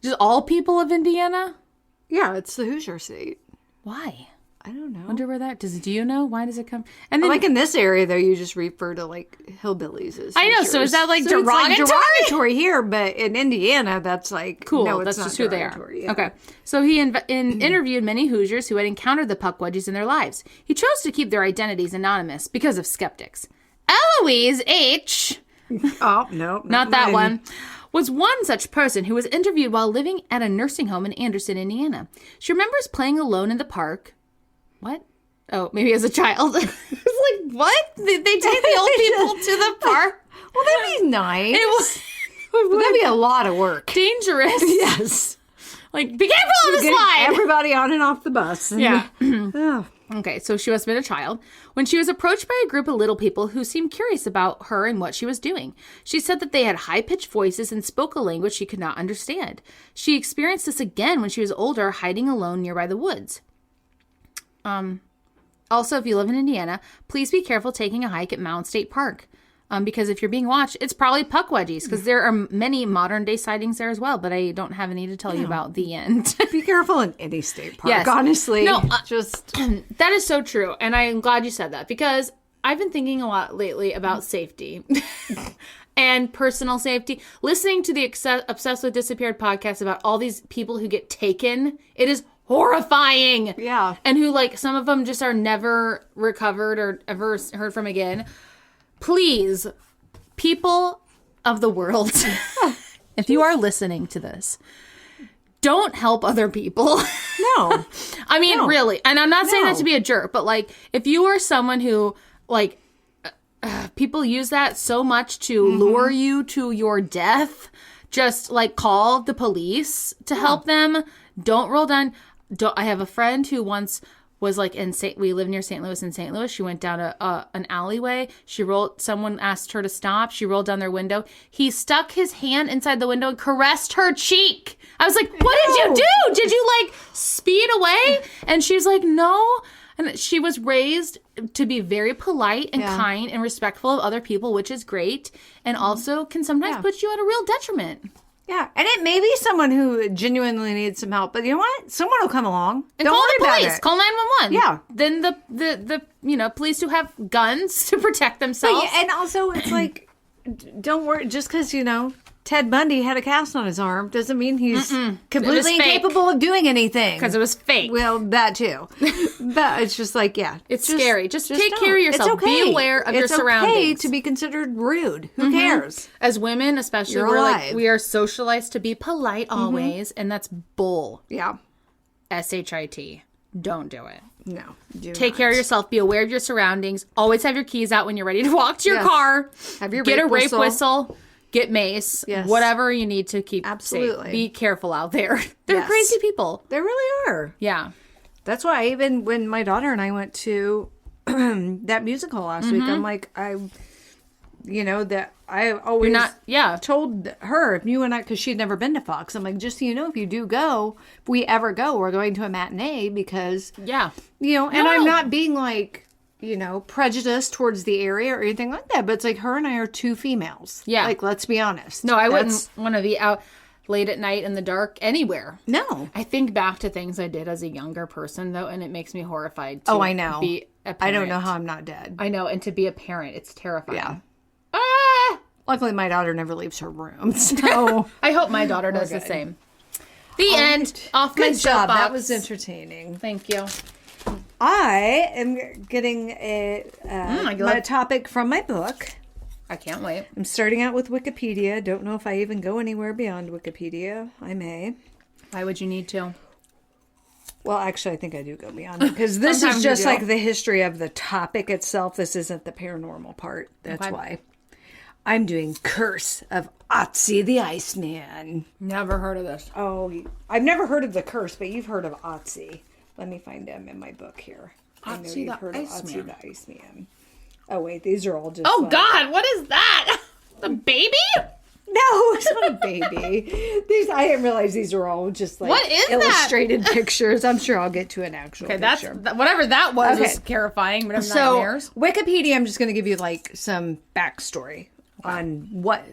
Just all people of Indiana? Yeah, it's the Hoosier state. Why? I don't know. Wonder where that do you know? Why does it come? And then, like in this area though, you just refer to like hillbillies as I know, Hoosiers. so is that like so derogatory? It's like derogatory here, but in Indiana that's like cool. No, that's just who they are. Yeah. Okay. So he interviewed many Hoosiers who had encountered the Pukwudgies in their lives. He chose to keep their identities anonymous because of skeptics. Eloise H. Oh, no. Not that one. Was one such person who was interviewed while living at a nursing home in Anderson, Indiana. She remembers playing alone in the park. What? Oh, maybe as a child. It's like, what? They take the old people to the park? Well, that'd be nice. That'd be a lot of work. Dangerous. Yes. Like, be careful on the slide. Everybody on and off the bus. Yeah. Oh. Okay, so she must have been a child when she was approached by a group of little people who seemed curious about her and what she was doing. She said that they had high-pitched voices and spoke a language she could not understand. She experienced this again when she was older, hiding alone nearby the woods. Also, if you live in Indiana, please be careful taking a hike at Mound State Park. Because if you're being watched, it's probably Pukwudgies, because there are many modern-day sightings there as well, but I don't have any to tell you about the end. Be careful in any state park, yes. Honestly. No, just that is so true, and I'm glad you said that, because I've been thinking a lot lately about safety and personal safety. Listening to the Obsessed with Disappeared podcast about all these people who get taken, it is horrifying. Yeah. And who, like, some of them just are never recovered or ever heard from again. Please, people of the world, if you are listening to this, don't help other people. No. I mean, really. And I'm not saying that to be a jerk, but, like, if you are someone who, like, people use that so much to lure you to your death, just, like, call the police to help them. Don't roll down. I have a friend who once was like we live near St. Louis in St. Louis. She went down an alleyway. Someone asked her to stop. She rolled down their window. He stuck his hand inside the window and caressed her cheek. I was like, what did you do? Did you like speed away? And she was like, no. And she was raised to be very polite and kind and respectful of other people, which is great. And also can sometimes put you at a real detriment. Yeah, and it may be someone who genuinely needs some help, but you know what? Someone will come along. And call the police. Call 911. Yeah. Then the police who have guns to protect themselves. But, and also, it's like, don't worry. Just because, Ted Bundy had a cast on his arm doesn't mean he's completely incapable of doing anything. Because it was fake. Well, that too. But it's just like, it's scary. Just take care of yourself. It's okay. Be aware of your surroundings. It's okay to be considered rude. Who cares? As women, especially, we are socialized to be polite always, and that's bull. Yeah. SHIT. Don't do it. No. Take care of yourself. Be aware of your surroundings. Always have your keys out when you're ready to walk to your car. Have your Get a rape whistle. Get mace. Yes. Whatever you need to keep Absolutely. safe. Be careful out there. They're crazy people. They really are. Yeah. That's why even when my daughter and I went to that musical last week, I'm like, that I always told her, if you and I, because she'd never been to Fox, I'm like, just so you know, if you do go, if we ever go, we're going to a matinee because, and I'm not being like, prejudiced towards the area or anything like that, but it's like her and I are two females. Yeah. Like, let's be honest. No, I wouldn't want to be out. late at night in the dark anywhere. No. I think back to things I did as a younger person, though, and it makes me horrified to I know. be a parent. I don't know how I'm not dead. I know, and to be a parent, it's terrifying. Yeah. Ah! Luckily, my daughter never leaves her room, so... I hope my daughter does the same. The end. Off my Good job. soapbox. That was entertaining. Thank you. I am getting my topic from my book. I can't wait. I'm starting out with Wikipedia. Don't know if I even go anywhere beyond Wikipedia. I may. Why would you need to? Well, actually, I think I do go beyond it. Because this is just like the history of the topic itself. This isn't the paranormal part. That's why. I'm doing Curse of Otzi the Iceman. Never heard of this. Oh, I've never heard of the curse, but you've heard of Otzi. Let me find him in my book here. Otzi the Iceman. Otzi the Iceman. Oh, wait, these are all just... Oh, God, what is that? The baby? No, it's not a baby. I didn't realize these were all just like what is illustrated pictures. I'm sure I'll get to an actual picture. Whatever that was terrifying, but I'm not nightmares. Wikipedia, I'm just going to give you like some backstory on what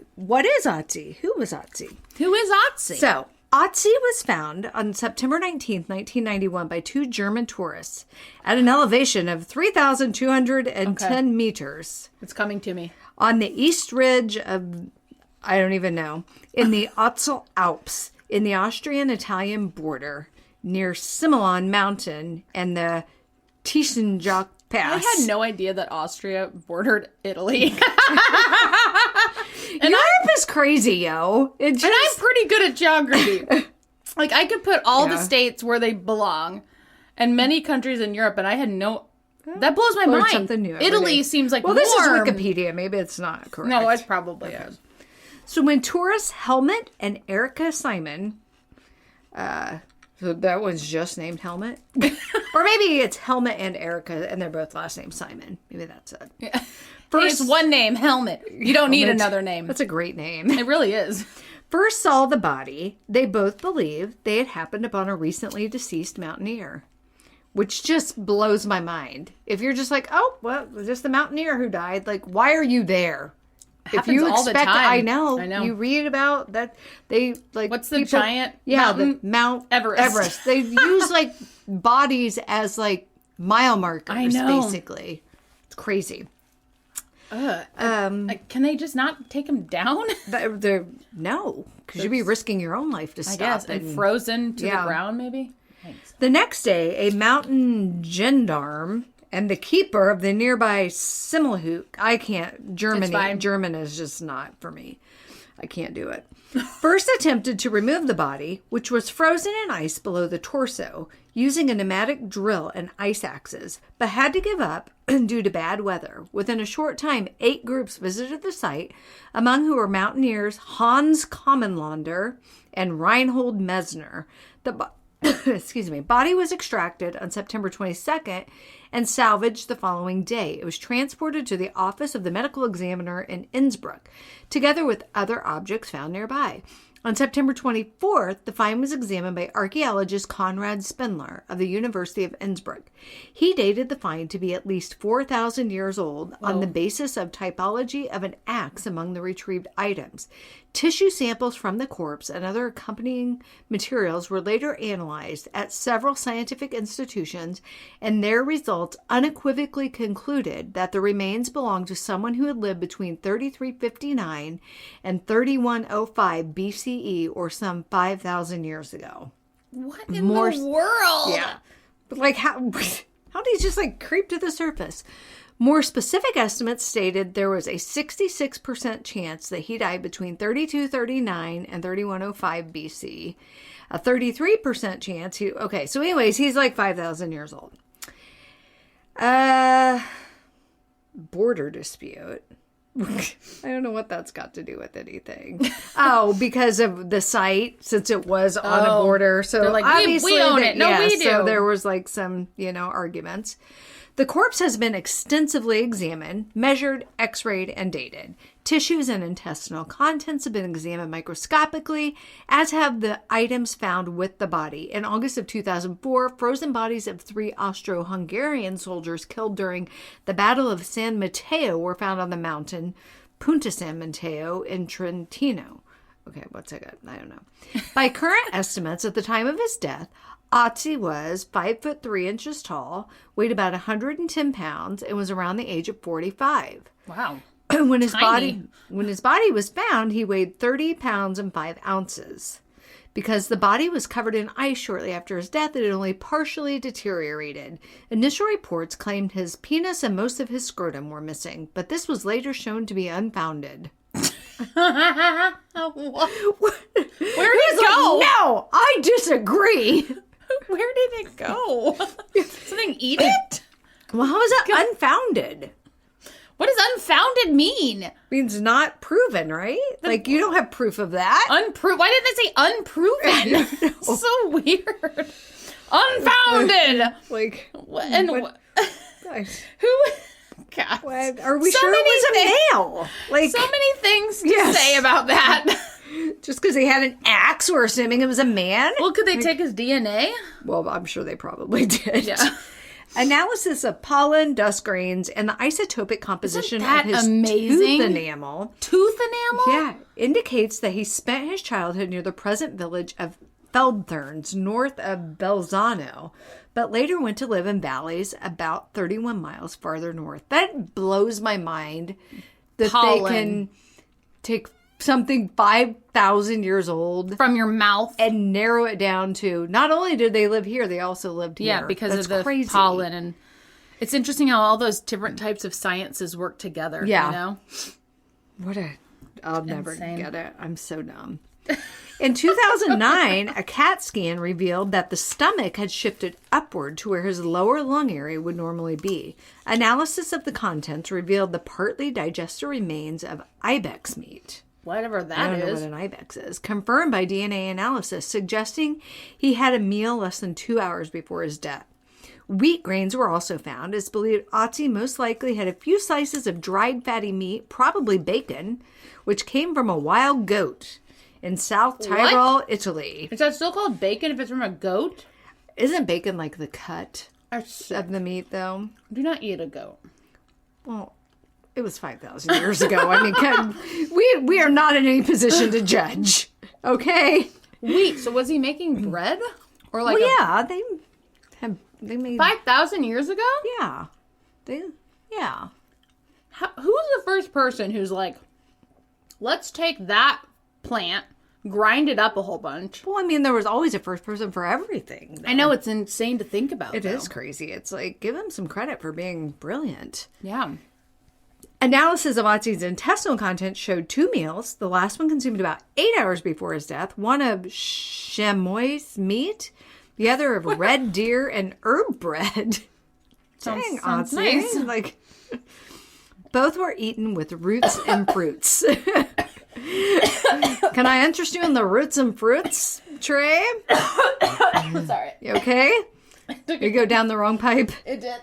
is Otzi? Who was Otzi? Who is Otzi? So, Otzi was found on September 19th, 1991 by two German tourists at an elevation of 3,210 meters. It's coming to me. On the east ridge of, I don't even know, in the Otzi Alps, in the Austrian-Italian border, near Similon Mountain and the Tiefenjoch Pass. I had no idea that Austria bordered Italy. And Europe is crazy, yo. And I'm pretty good at geography. Like, I could put all the states where they belong and many countries in Europe, and I had no... That blows my mind. Something new Italy seems like this is Wikipedia. Maybe it's not correct. No, it probably is. So when tourists Helmut and Erica Simon... so that one's just named Helmut? Or maybe it's Helmut and Erica, and they're both last name Simon. Maybe that's it. Yeah. First, it's one name, Helmut. You don't need another name. That's a great name. It really is. First saw the body, they both believed they had happened upon a recently deceased mountaineer. Which just blows my mind. If you're just like, oh, well, just the mountaineer who died. Like, why are you there? If you expect, all the time. I know. You read about that. They like what's the giant? Yeah, the Mount Everest. They use like bodies as like mile markers. I know. Basically, it's crazy. Can they just not take them down? No, because you'd be risking your own life to stop. I guess, and frozen to the ground, maybe. Thanks. The next day, a mountain gendarme and the keeper of the nearby Simmelhoek. I can't. German is just not for me. I can't do it. First attempted to remove the body, which was frozen in ice below the torso, using a pneumatic drill and ice axes, but had to give up due to bad weather. Within a short time, 8 groups visited the site, among who were mountaineers Hans Kommenlander and Reinhold Messner. The body was extracted on September 22nd and salvaged the following day. It was transported to the office of the medical examiner in Innsbruck, together with other objects found nearby. On September 24th, the find was examined by archaeologist Konrad Spindler of the University of Innsbruck. He dated the find to be at least 4,000 years old on the basis of typology of an axe among the retrieved items. Tissue samples from the corpse and other accompanying materials were later analyzed at several scientific institutions, and their results unequivocally concluded that the remains belonged to someone who had lived between 3359 and 3105 BCE, or some 5,000 years ago. What in the world? Yeah. But like, how do you just like creep to the surface? More specific estimates stated there was a 66% chance that he died between 3239 and 3105 BC. A 33% chance so anyways, he's like 5,000 years old. Border dispute. I don't know what that's got to do with anything. Because of the site, since it was on a border. So they're like, obviously we own it. No, we do. So there was like some, arguments. The corpse has been extensively examined, measured, x-rayed, and dated. Tissues and intestinal contents have been examined microscopically, as have the items found with the body. In August of 2004, frozen bodies of 3 Austro-Hungarian soldiers killed during the Battle of San Matteo were found on the mountain Punta San Matteo in Trentino. Okay, what's I got? I don't know. By current estimates, at the time of his death, Otzi was 5'3" tall, weighed about 110 pounds, and was around the age of 45. Wow. When his body was found, he weighed 30 pounds and 5 ounces. Because the body was covered in ice shortly after his death, it had only partially deteriorated. Initial reports claimed his penis and most of his scrotum were missing, but this was later shown to be unfounded. Where did it go? No, I disagree. Where did it go? Something eat it? Well, how is that unfounded? What does unfounded mean? Means not proven, right? Like, you don't have proof of that. Why did they say unproven? So weird. Unfounded. Like, who? God. What, are we sure it was a male? Like, so many things to say about that. Just because he had an axe, we're assuming it was a man? Well, could they take his DNA? Well, I'm sure they probably did. Yeah. Analysis of pollen, dust grains, and the isotopic composition of his tooth enamel. Tooth enamel? Yeah. Indicates that he spent his childhood near the present village of Feldthurns, north of Belzano, but later went to live in valleys about 31 miles farther north. That blows my mind that they can take something 5,000 years old from your mouth and narrow it down to, not only did they live here, they also lived here. Yeah, because of the pollen. And it's interesting how all those different types of sciences work together. Yeah. You know? I'll never get it. I'm so dumb. In 2009, a CAT scan revealed that the stomach had shifted upward to where his lower lung area would normally be. Analysis of the contents revealed the partly digested remains of ibex meat. Whatever that is. I don't know what an ibex is. Confirmed by DNA analysis, suggesting he had a meal less than 2 hours before his death. Wheat grains were also found. It's believed Otzi most likely had a few slices of dried fatty meat, probably bacon, which came from a wild goat in South Tyrol, Italy. Is that still called bacon if it's from a goat? Isn't bacon like the cut of the meat, though? Do not eat a goat. Well, it was 5,000 years ago. I mean, we are not in any position to judge. Okay? Wait, so was he making bread? Or like they made 5,000 years ago? Yeah. Yeah. Who was the first person who's like, let's take that plant, grind it up a whole bunch? Well, I mean, there was always a first person for everything, though. I know, it's insane to think about. It is crazy. It's like, give him some credit for being brilliant. Yeah. Analysis of Otzi's intestinal content showed 2 meals. The last one consumed about 8 hours before his death. One of chamois meat, the other of red deer and herb bread. Dang, sounds Otzi. nice. Like, both were eaten with roots and fruits. Can I interest you in the roots and fruits, Trey? Sorry. You okay? You go down the wrong pipe? It did.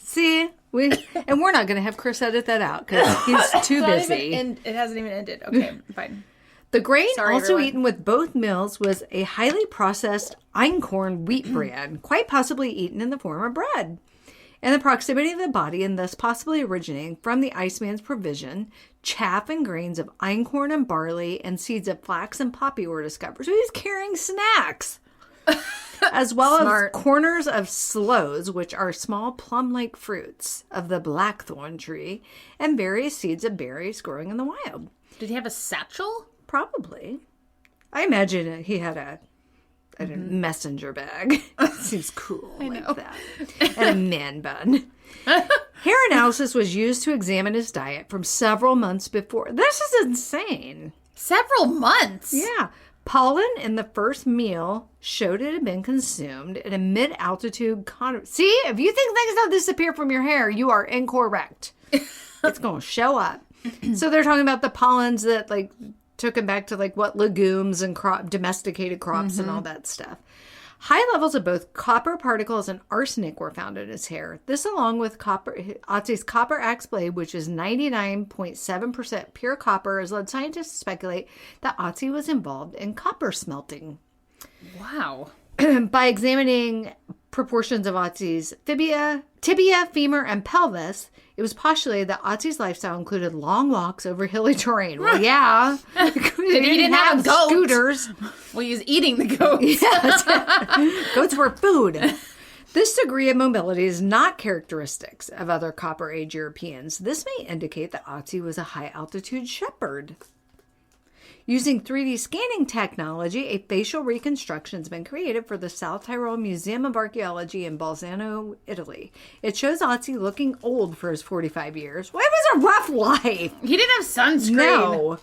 See? We're not going to have Chris edit that out because he's too busy. It hasn't even ended. Okay, fine. The grain also eaten with both meals was a highly processed einkorn wheat bran, quite possibly eaten in the form of bread. In the proximity of the body, and thus possibly originating from the Iceman's provision, chaff and grains of einkorn and barley and seeds of flax and poppy were discovered. So he's carrying snacks. As well as corners of sloes, which are small plum-like fruits of the blackthorn tree, and various seeds of berries growing in the wild. Did he have a satchel? Probably. I imagine he had a messenger bag. Seems cool that. And a man bun. Hair analysis was used to examine his diet from several months before. This is insane. Several months? Yeah. Pollen in the first meal showed it had been consumed in a mid-altitude See, if you think things don't disappear from your hair, you are incorrect. It's going to show up. So they're talking about the pollens that took him back to what legumes and domesticated crops and all that stuff. High levels of both copper particles and arsenic were found in his hair. This, along with Otzi's copper axe blade, which is 99.7% pure copper, has led scientists to speculate that Otzi was involved in copper smelting. Wow. By examining proportions of Otzi's tibia, femur, and pelvis, it was postulated that Otzi's lifestyle included long walks over hilly terrain. Well, yeah. He didn't have a goat. Scooters. Well, he was eating the goats. Yes. Goats were food. This degree of mobility is not characteristics of other Copper Age Europeans. This may indicate that Otzi was a high-altitude shepherd. Using 3D scanning technology, a facial reconstruction has been created for the South Tyrol Museum of Archaeology in Bolzano, Italy. It shows Otzi looking old for his 45 years. Well, it was a rough life. He didn't have sunscreen. No.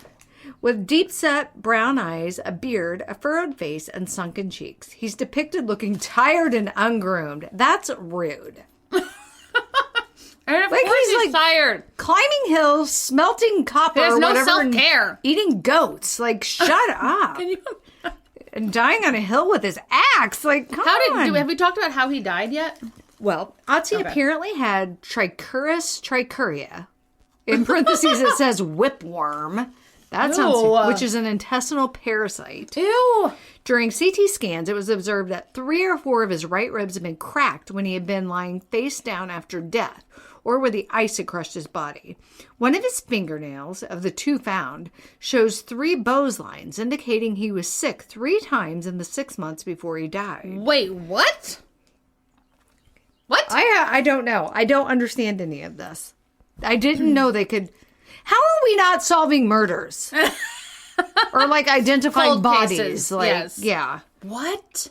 With deep-set brown eyes, a beard, a furrowed face, and sunken cheeks. He's depicted looking tired and ungroomed. That's rude. And of course he's tired. Climbing hills, smelting copper, There's no whatever, self-care. Eating goats. Like, shut up. Can you... And dying on a hill with his axe. Like, come on. Have we talked about how he died yet? Well, Otzi apparently had Trichuris trichuria. In parentheses, it says whipworm. That sounds, which is an intestinal parasite. Ew. During CT scans, it was observed that 3 or 4 of his right ribs had been cracked when he had been lying face down after death, or where the ice had crushed his body. One of his fingernails, of the 2 found, shows 3 Bose lines, indicating he was sick 3 times in the 6 months before he died. Wait, what? What? I don't know. I don't understand any of this. I didn't know they could... How are we not solving murders? Or, like, identifying Cold bodies? cases, Like, yes. Yeah. What?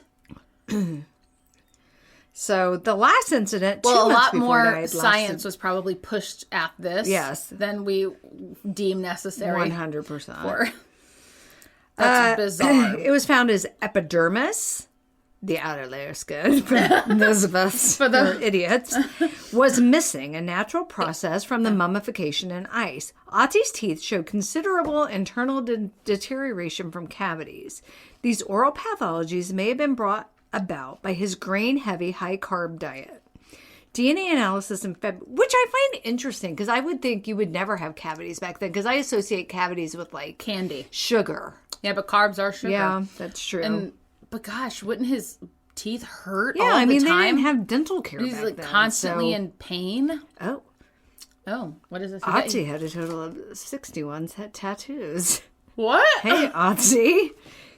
So, the last incident, well, 2 a months lot before more he died, science was probably pushed at this. Yes. Than we deem necessary. 100%. That's bizarre. It was found as epidermis, the outer layer skin, for those of us for the idiots, was missing, a natural process from the mummification in ice. Otzi's teeth showed considerable internal deterioration from cavities. These oral pathologies may have been brought about by his grain-heavy, high-carb diet. DNA analysis in which I find interesting, because I would think you would never have cavities back then, because I associate cavities with, like... candy. Sugar. Yeah, but carbs are sugar. Yeah, that's true. But gosh, wouldn't his teeth hurt all the time? They didn't have dental care He's back like then, constantly in pain. Oh, what is this? Otzi had a total of 61 tattoos. What? Hey, Otzi.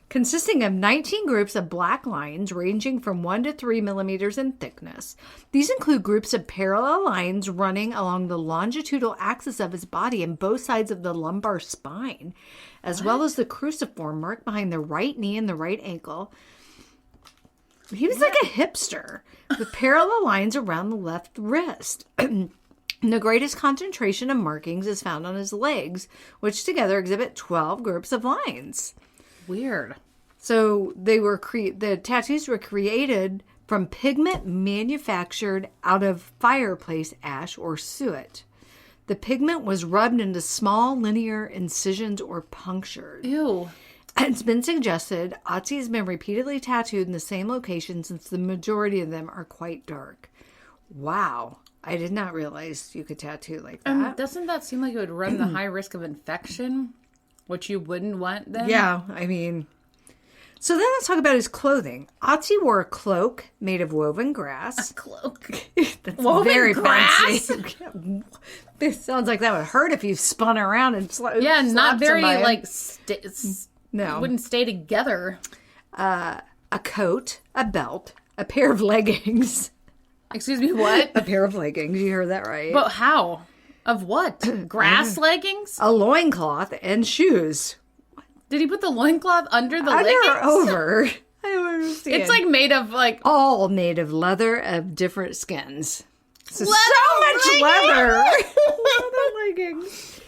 Consisting of 19 groups of black lines ranging from 1 to 3 millimeters in thickness. These include groups of parallel lines running along the longitudinal axis of his body and both sides of the lumbar spine, as well as the cruciform mark behind the right knee and the right ankle. He was like a hipster, with parallel lines around the left wrist. The greatest concentration of markings is found on his legs, which together exhibit 12 groups of lines. Weird. So the tattoos were created from pigment manufactured out of fireplace ash or suet. The pigment was rubbed into small linear incisions or punctured. Ew. It's been suggested Otzi has been repeatedly tattooed in the same location since the majority of them are quite dark. Wow. I did not realize you could tattoo like that. Doesn't that seem like it would run the high risk of infection? Which you wouldn't want then? Yeah, I mean... So then let's talk about his clothing. Otzi wore a cloak made of woven grass. A cloak? That's woven very grass? Fancy. This sounds like that would hurt if you spun around and yeah, not very somebody. like... No. It wouldn't stay together. A coat, a belt, a pair of leggings. Excuse me, what? A pair of leggings. You heard that right. But how? Of what? Grass leggings? A loincloth and shoes. Did he put the loincloth under the leggings? Or over. I don't understand. It's like made of like... all made of leather of different skins. So much leather. Leather leggings.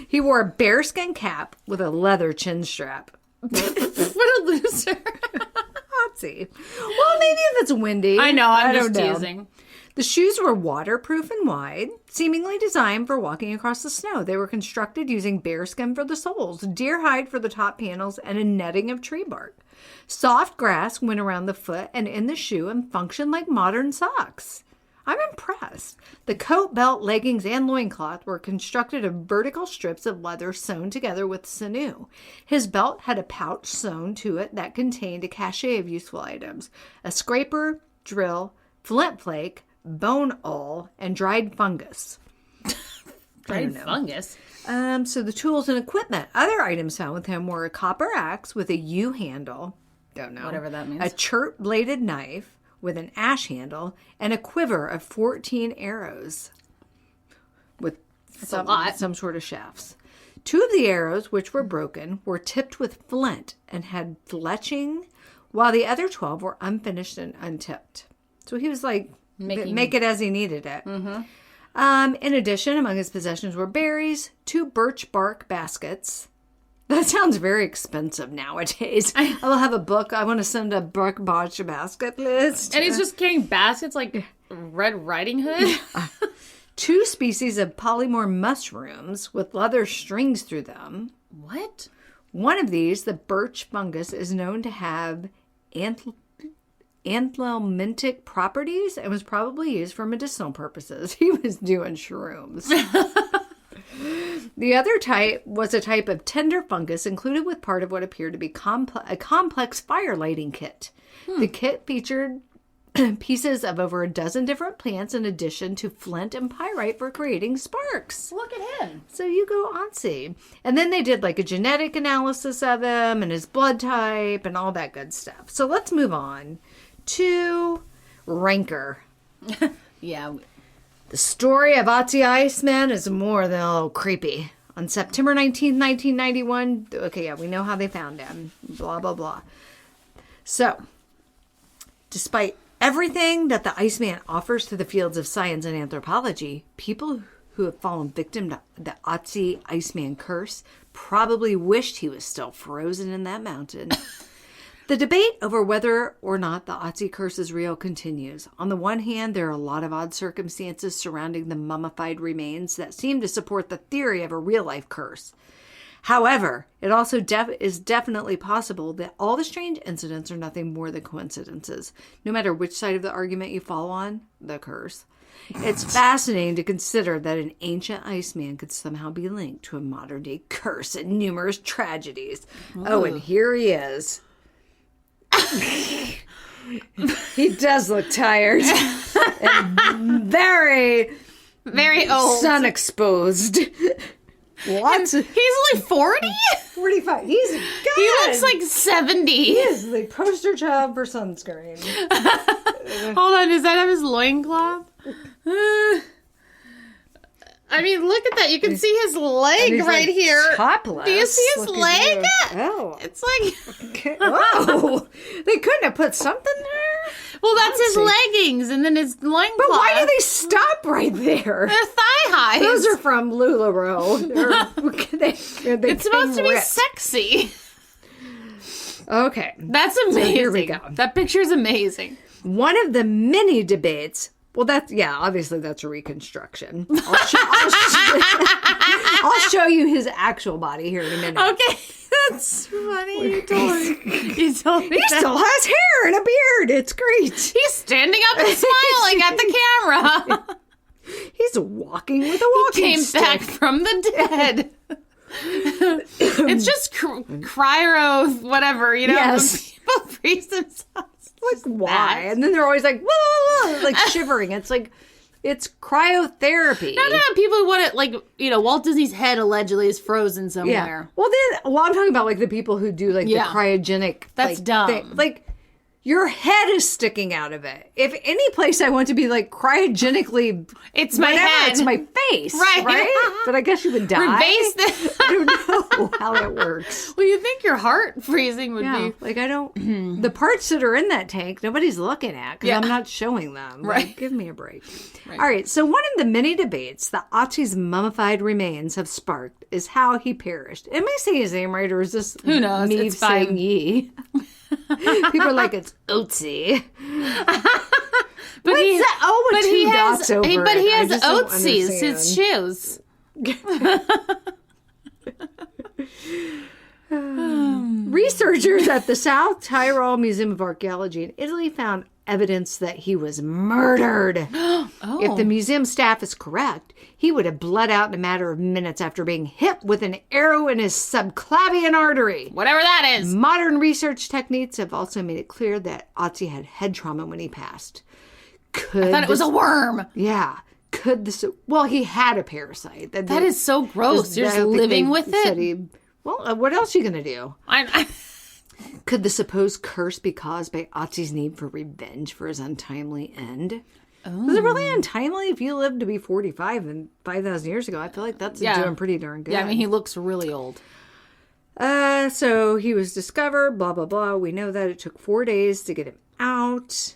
He wore a bearskin cap with a leather chin strap. What a loser. Otzi. Well, maybe if it's windy. I know, I'm just know. teasing. The shoes were waterproof and wide, seemingly designed for walking across the snow. They were constructed using bearskin for the soles, deer hide for the top panels, and a netting of tree bark. Soft grass went around the foot and in the shoe and functioned like modern socks. I'm impressed. The coat, belt, leggings, and loincloth were constructed of vertical strips of leather sewn together with sinew. His belt had a pouch sewn to it that contained a cachet of useful items: a scraper, drill, flint flake, bone awl, and dried fungus. Dried fungus? So the tools and equipment. Other items found with him were a copper axe with a U handle. Don't know. Whatever that means. A chert-bladed knife with an ash handle, and a quiver of 14 arrows with some sort of shafts. 2 of the arrows, which were broken, were tipped with flint and had fletching, while the other 12 were unfinished and untipped. So he was like, make it as he needed it. Mm-hmm. In addition, among his possessions were berries, 2 birch bark baskets. That sounds very expensive nowadays. I will have a book. I want to send a bark basket list. And he's just carrying baskets like Red Riding Hood. 2 species of polymorph mushrooms with leather strings through them. What? One of these, the birch fungus, is known to have anthelmintic properties and was probably used for medicinal purposes. He was doing shrooms. The other type was a type of tender fungus included with part of what appeared to be a complex fire lighting kit. The kit featured pieces of over a dozen different plants in addition to flint and pyrite for creating sparks. Look at him. So you go Otzi. And then they did like a genetic analysis of him and his blood type and all that good stuff. So let's move on to Rancor. Yeah. The story of Otzi Iceman is more than a little creepy. On September 19, 1991, okay, yeah, we know how they found him. Blah, blah, blah. So, despite everything that the Iceman offers to the fields of science and anthropology, people who have fallen victim to the Otzi Iceman curse probably wished he was still frozen in that mountain. The debate over whether or not the Otzi curse is real continues. On the one hand, there are a lot of odd circumstances surrounding the mummified remains that seem to support the theory of a real-life curse. However, it also is definitely possible that all the strange incidents are nothing more than coincidences, no matter which side of the argument you fall on, the curse. It's fascinating to consider that an ancient Iceman could somehow be linked to a modern-day curse and numerous tragedies. Ooh. Oh, and here he is. He does look tired and very old, sun exposed. He's only 40? 45. He looks like 70. He is the poster child for sunscreen. Hold on, does that have his loincloth? I mean, look at that. You can see his leg right here. Topless. Do you see his leg? Oh. It's like... Okay. Whoa. They couldn't have put something there? Well, that's his leggings and then his loincloth. But why do they stop right there? They're thigh highs. Those are from LuLaRoe. It's supposed to be sexy. Okay. That's amazing. So here we go. That picture is amazing. One of the many debates... Well, obviously that's a reconstruction. I'll show you his actual body here in a minute. Okay, that's funny. You told me. He still has hair and a beard. It's great. He's standing up and smiling at the camera. He's walking with a walking stick. He came back from the dead. It's just cryo, whatever, you know. Yes. People freeze themselves. Like, why? And then they're always like, whoa, whoa, like shivering. It's like, it's cryotherapy. No, people who want it, like, you know, Walt Disney's head allegedly is frozen somewhere. Yeah. Well, I'm talking about, like, the people who do, like, the cryogenic. That's dumb. Like, your head is sticking out of it. If any place I want to be, like, cryogenically... It's my head. It's my face. Right? But I guess you would die. I don't know how that works. Well, you think your heart freezing would be... Like, I don't... The parts that are in that tank, nobody's looking at because I'm not showing them. Right. Like, give me a break. Right. All right, so one of the many debates that Otzi's mummified remains have sparked is how he perished. Am I saying his name right, or is this... Who knows? Me it's saying fine. ye? People are like, it's Otzi. But he has it. Otzi's, his shoes. Researchers at the South Tyrol Museum of Archaeology in Italy found evidence that he was murdered. If the museum staff is correct, he would have bled out in a matter of minutes after being hit with an arrow in his subclavian artery. Whatever that is. Modern research techniques have also made it clear that Otzi had head trauma when he passed. Could I thought it was a worm. Yeah. Could this... Well, he had a parasite. That is so gross. You're just living with it? What else are you going to do? Could the supposed curse be caused by Otzi's need for revenge for his untimely end? Oh. Was it really untimely if you lived to be 45 and 5,000 years ago? I feel like that's doing pretty darn good. Yeah, I mean, he looks really old. So he was discovered, blah, blah, blah. We know that it took 4 days to get him out.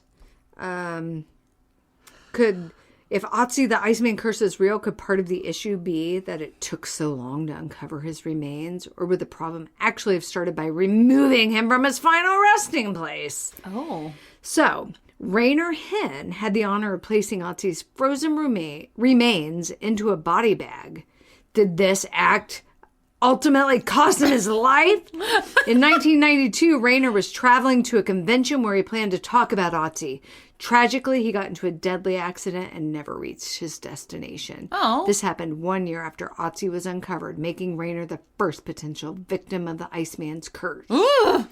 If Otzi the Iceman curse is real, could part of the issue be that it took so long to uncover his remains? Or would the problem actually have started by removing him from his final resting place? Oh. So, Rainer Hen had the honor of placing Otzi's frozen remains into a body bag. Did this act ultimately cost him his life? In 1992, Rainer was traveling to a convention where he planned to talk about Otzi. Tragically, he got into a deadly accident and never reached his destination. Oh. This happened 1 year after Otzi was uncovered, making Rainer the first potential victim of the Iceman's curse. Ugh.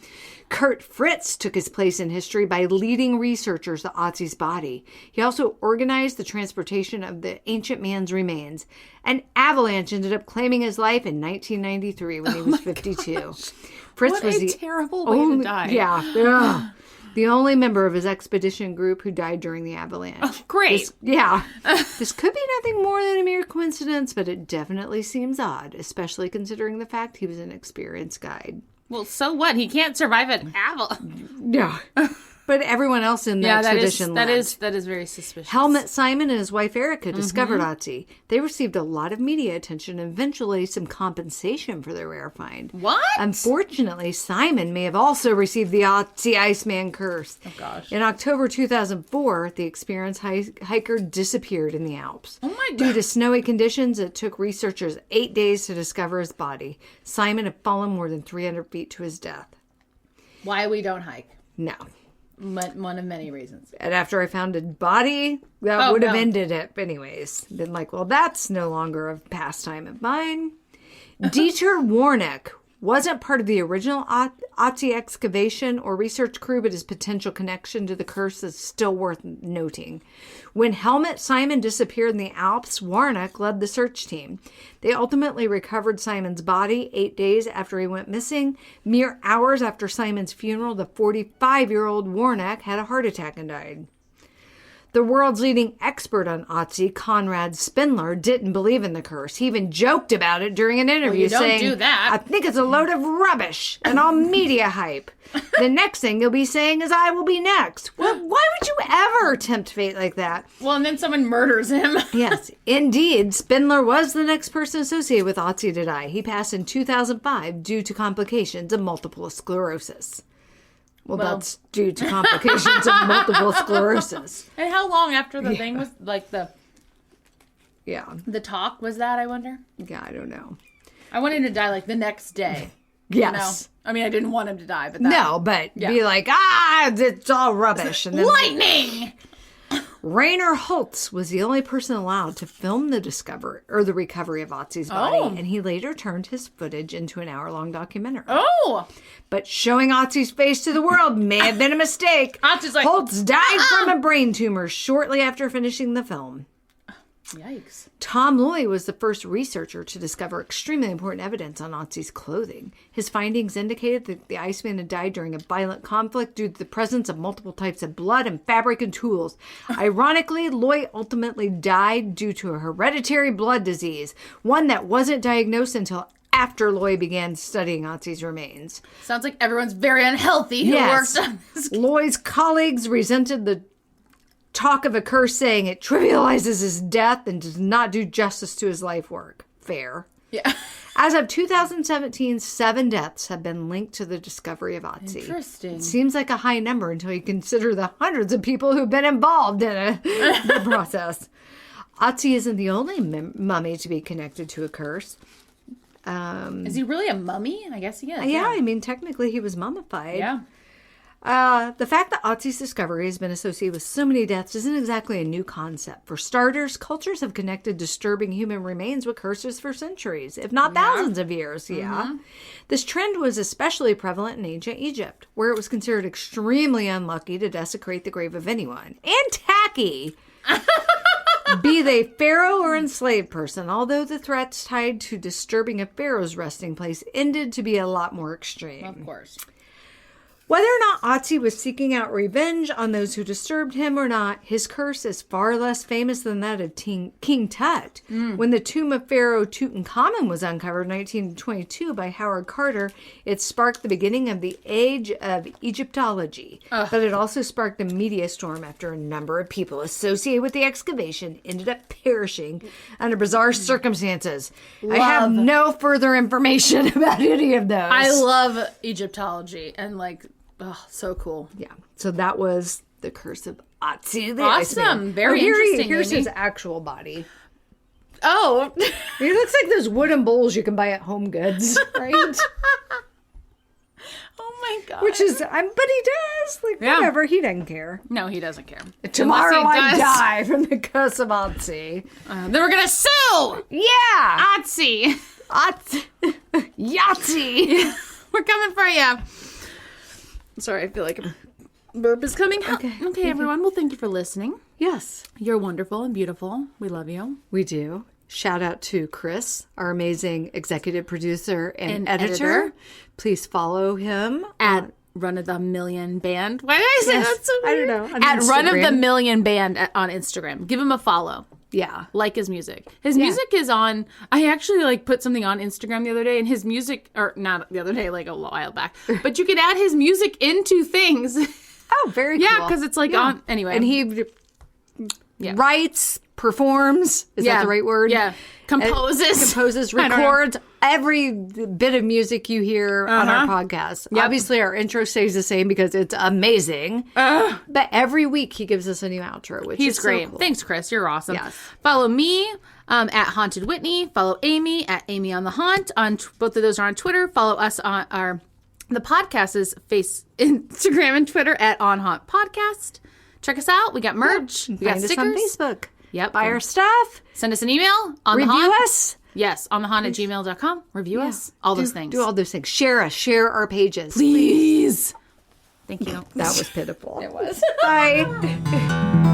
Kurt Fritz took his place in history by leading researchers to Otzi's body. He also organized the transportation of the ancient man's remains. An avalanche ended up claiming his life in 1993 when he was 52. Gosh. Fritz what was a terrible way to die. Yeah. The only member of his expedition group who died during the avalanche. Oh, great. This could be nothing more than a mere coincidence, but it definitely seems odd, especially considering the fact he was an experienced guide. Well, so what? He can't survive an avalanche. Yeah. But everyone else in the expedition lived. That is very suspicious. Helmut Simon and his wife Erica discovered Otzi. They received a lot of media attention and eventually some compensation for their rare find. What? Unfortunately, Simon may have also received the Otzi Iceman curse. Oh, gosh. In October 2004, the experienced hiker disappeared in the Alps. Oh, my God. Due to snowy conditions, it took researchers 8 days to discover his body. Simon had fallen more than 300 feet to his death. Why we don't hike? No. One of many reasons. And after I found a body, that would have ended it anyways. Been like, well, that's no longer a pastime of mine. Dieter Warnick wasn't part of the original Otzi excavation or research crew, but his potential connection to the curse is still worth noting. When Helmut Simon disappeared in the Alps, Warnick led the search team. They ultimately recovered Simon's body 8 days after he went missing. Mere hours after Simon's funeral, the 45-year-old Warnick had a heart attack and died. The world's leading expert on Otzi, Konrad Spindler, didn't believe in the curse. He even joked about it during an interview, saying, do that. I think it's a load of rubbish and all media hype. The next thing you'll be saying is, I will be next. Well, why would you ever tempt fate like that? Well, and then someone murders him. Yes, indeed. Spindler was the next person associated with Otzi to die. He passed in 2005 due to complications of multiple sclerosis. Well, that's due to complications of multiple sclerosis. And how long after the thing was, like, the talk was that, I wonder? Yeah, I don't know. I wanted him to die, like, the next day. Yes. You know? I mean, I didn't want him to die, but be like, it's all rubbish. And then lightning! Rainer Holtz was the only person allowed to film the recovery of Otzi's body, and he later turned his footage into an hour-long documentary. Oh! But showing Otzi's face to the world may have been a mistake. Otzi's like, Holtz died from a brain tumor shortly after finishing the film. Yikes. Tom Loy was the first researcher to discover extremely important evidence on Otzi's clothing. His findings indicated that the Iceman had died during a violent conflict due to the presence of multiple types of blood and fabric and tools. Ironically, Loy ultimately died due to a hereditary blood disease, one that wasn't diagnosed until after Loy began studying Otzi's remains. Sounds like everyone's very unhealthy who worked on this. Loy's colleagues resented the talk of a curse, saying it trivializes his death and does not do justice to his life work. Fair. Yeah. As of 2017, 7 deaths have been linked to the discovery of Otzi. Interesting. It seems like a high number until you consider the hundreds of people who've been involved in the process. Otzi isn't the only mummy to be connected to a curse. Is he really a mummy? I guess he is. Yeah, I mean, technically he was mummified. Yeah. The fact that Otzi's discovery has been associated with so many deaths isn't exactly a new concept. For starters, cultures have connected disturbing human remains with curses for centuries, if not thousands of years. Mm-hmm. This trend was especially prevalent in ancient Egypt, where it was considered extremely unlucky to desecrate the grave of anyone, and tacky Jackie. Be they pharaoh or enslaved person, although the threats tied to disturbing a pharaoh's resting place ended to be a lot more extreme. Of course. Whether or not Otzi was seeking out revenge on those who disturbed him or not, his curse is far less famous than that of King Tut. When the tomb of Pharaoh Tutankhamun was uncovered in 1922 by Howard Carter, it sparked the beginning of the age of Egyptology. But it also sparked a media storm after a number of people associated with the excavation ended up perishing under bizarre circumstances. I have no further information about any of those. I love Egyptology and like... Oh, so cool. Yeah. So that was the curse of Otzi. Awesome. Very interesting. Here's his actual body. Oh. He looks like those wooden bowls you can buy at Home Goods, right? Oh my God. Which is, but he does. Like, whatever. He doesn't care. No, he doesn't care. Tomorrow I die from the curse of Otzi. Then we're going to sue. Yeah. Otzi. Yahtzee. We're coming for you. Sorry, I feel like a burp is coming. Okay, everyone. Well, thank you for listening. Yes. You're wonderful and beautiful. We love you. We do. Shout out to Chris, our amazing executive producer and editor. Please follow him at Run of the Million Band. Why did I say that so weird? I don't know. At Run of the Million Band on Instagram. Give him a follow. Yeah. Like his music. His music is on... I actually like put something on Instagram the other day, and his music... Or not the other day, like a while back. But you can add his music into things. Oh, very cool. Yeah, because it's like on... Anyway. And he writes, performs. Is that the right word? Yeah. Composes, records every bit of music you hear on our podcast. Yep. Obviously, our intro stays the same because it's amazing. But every week he gives us a new outro, which is great. So cool. Thanks, Chris. You're awesome. Yes. Follow me at Haunted Whitney. Follow Amy at Amy on the Haunt. Both of those are on Twitter. Follow us on the podcast is Instagram and Twitter at On Haunt Podcast. Check us out. We got merch. We got stickers. Find us on Facebook. Yep. Buy our stuff. Send us an email. Review us. Yes. On the haunt at gmail.com. Review us. All those things. Do all those things. Share us. Share our pages. Please. Thank you. That was pitiful. It was. Bye.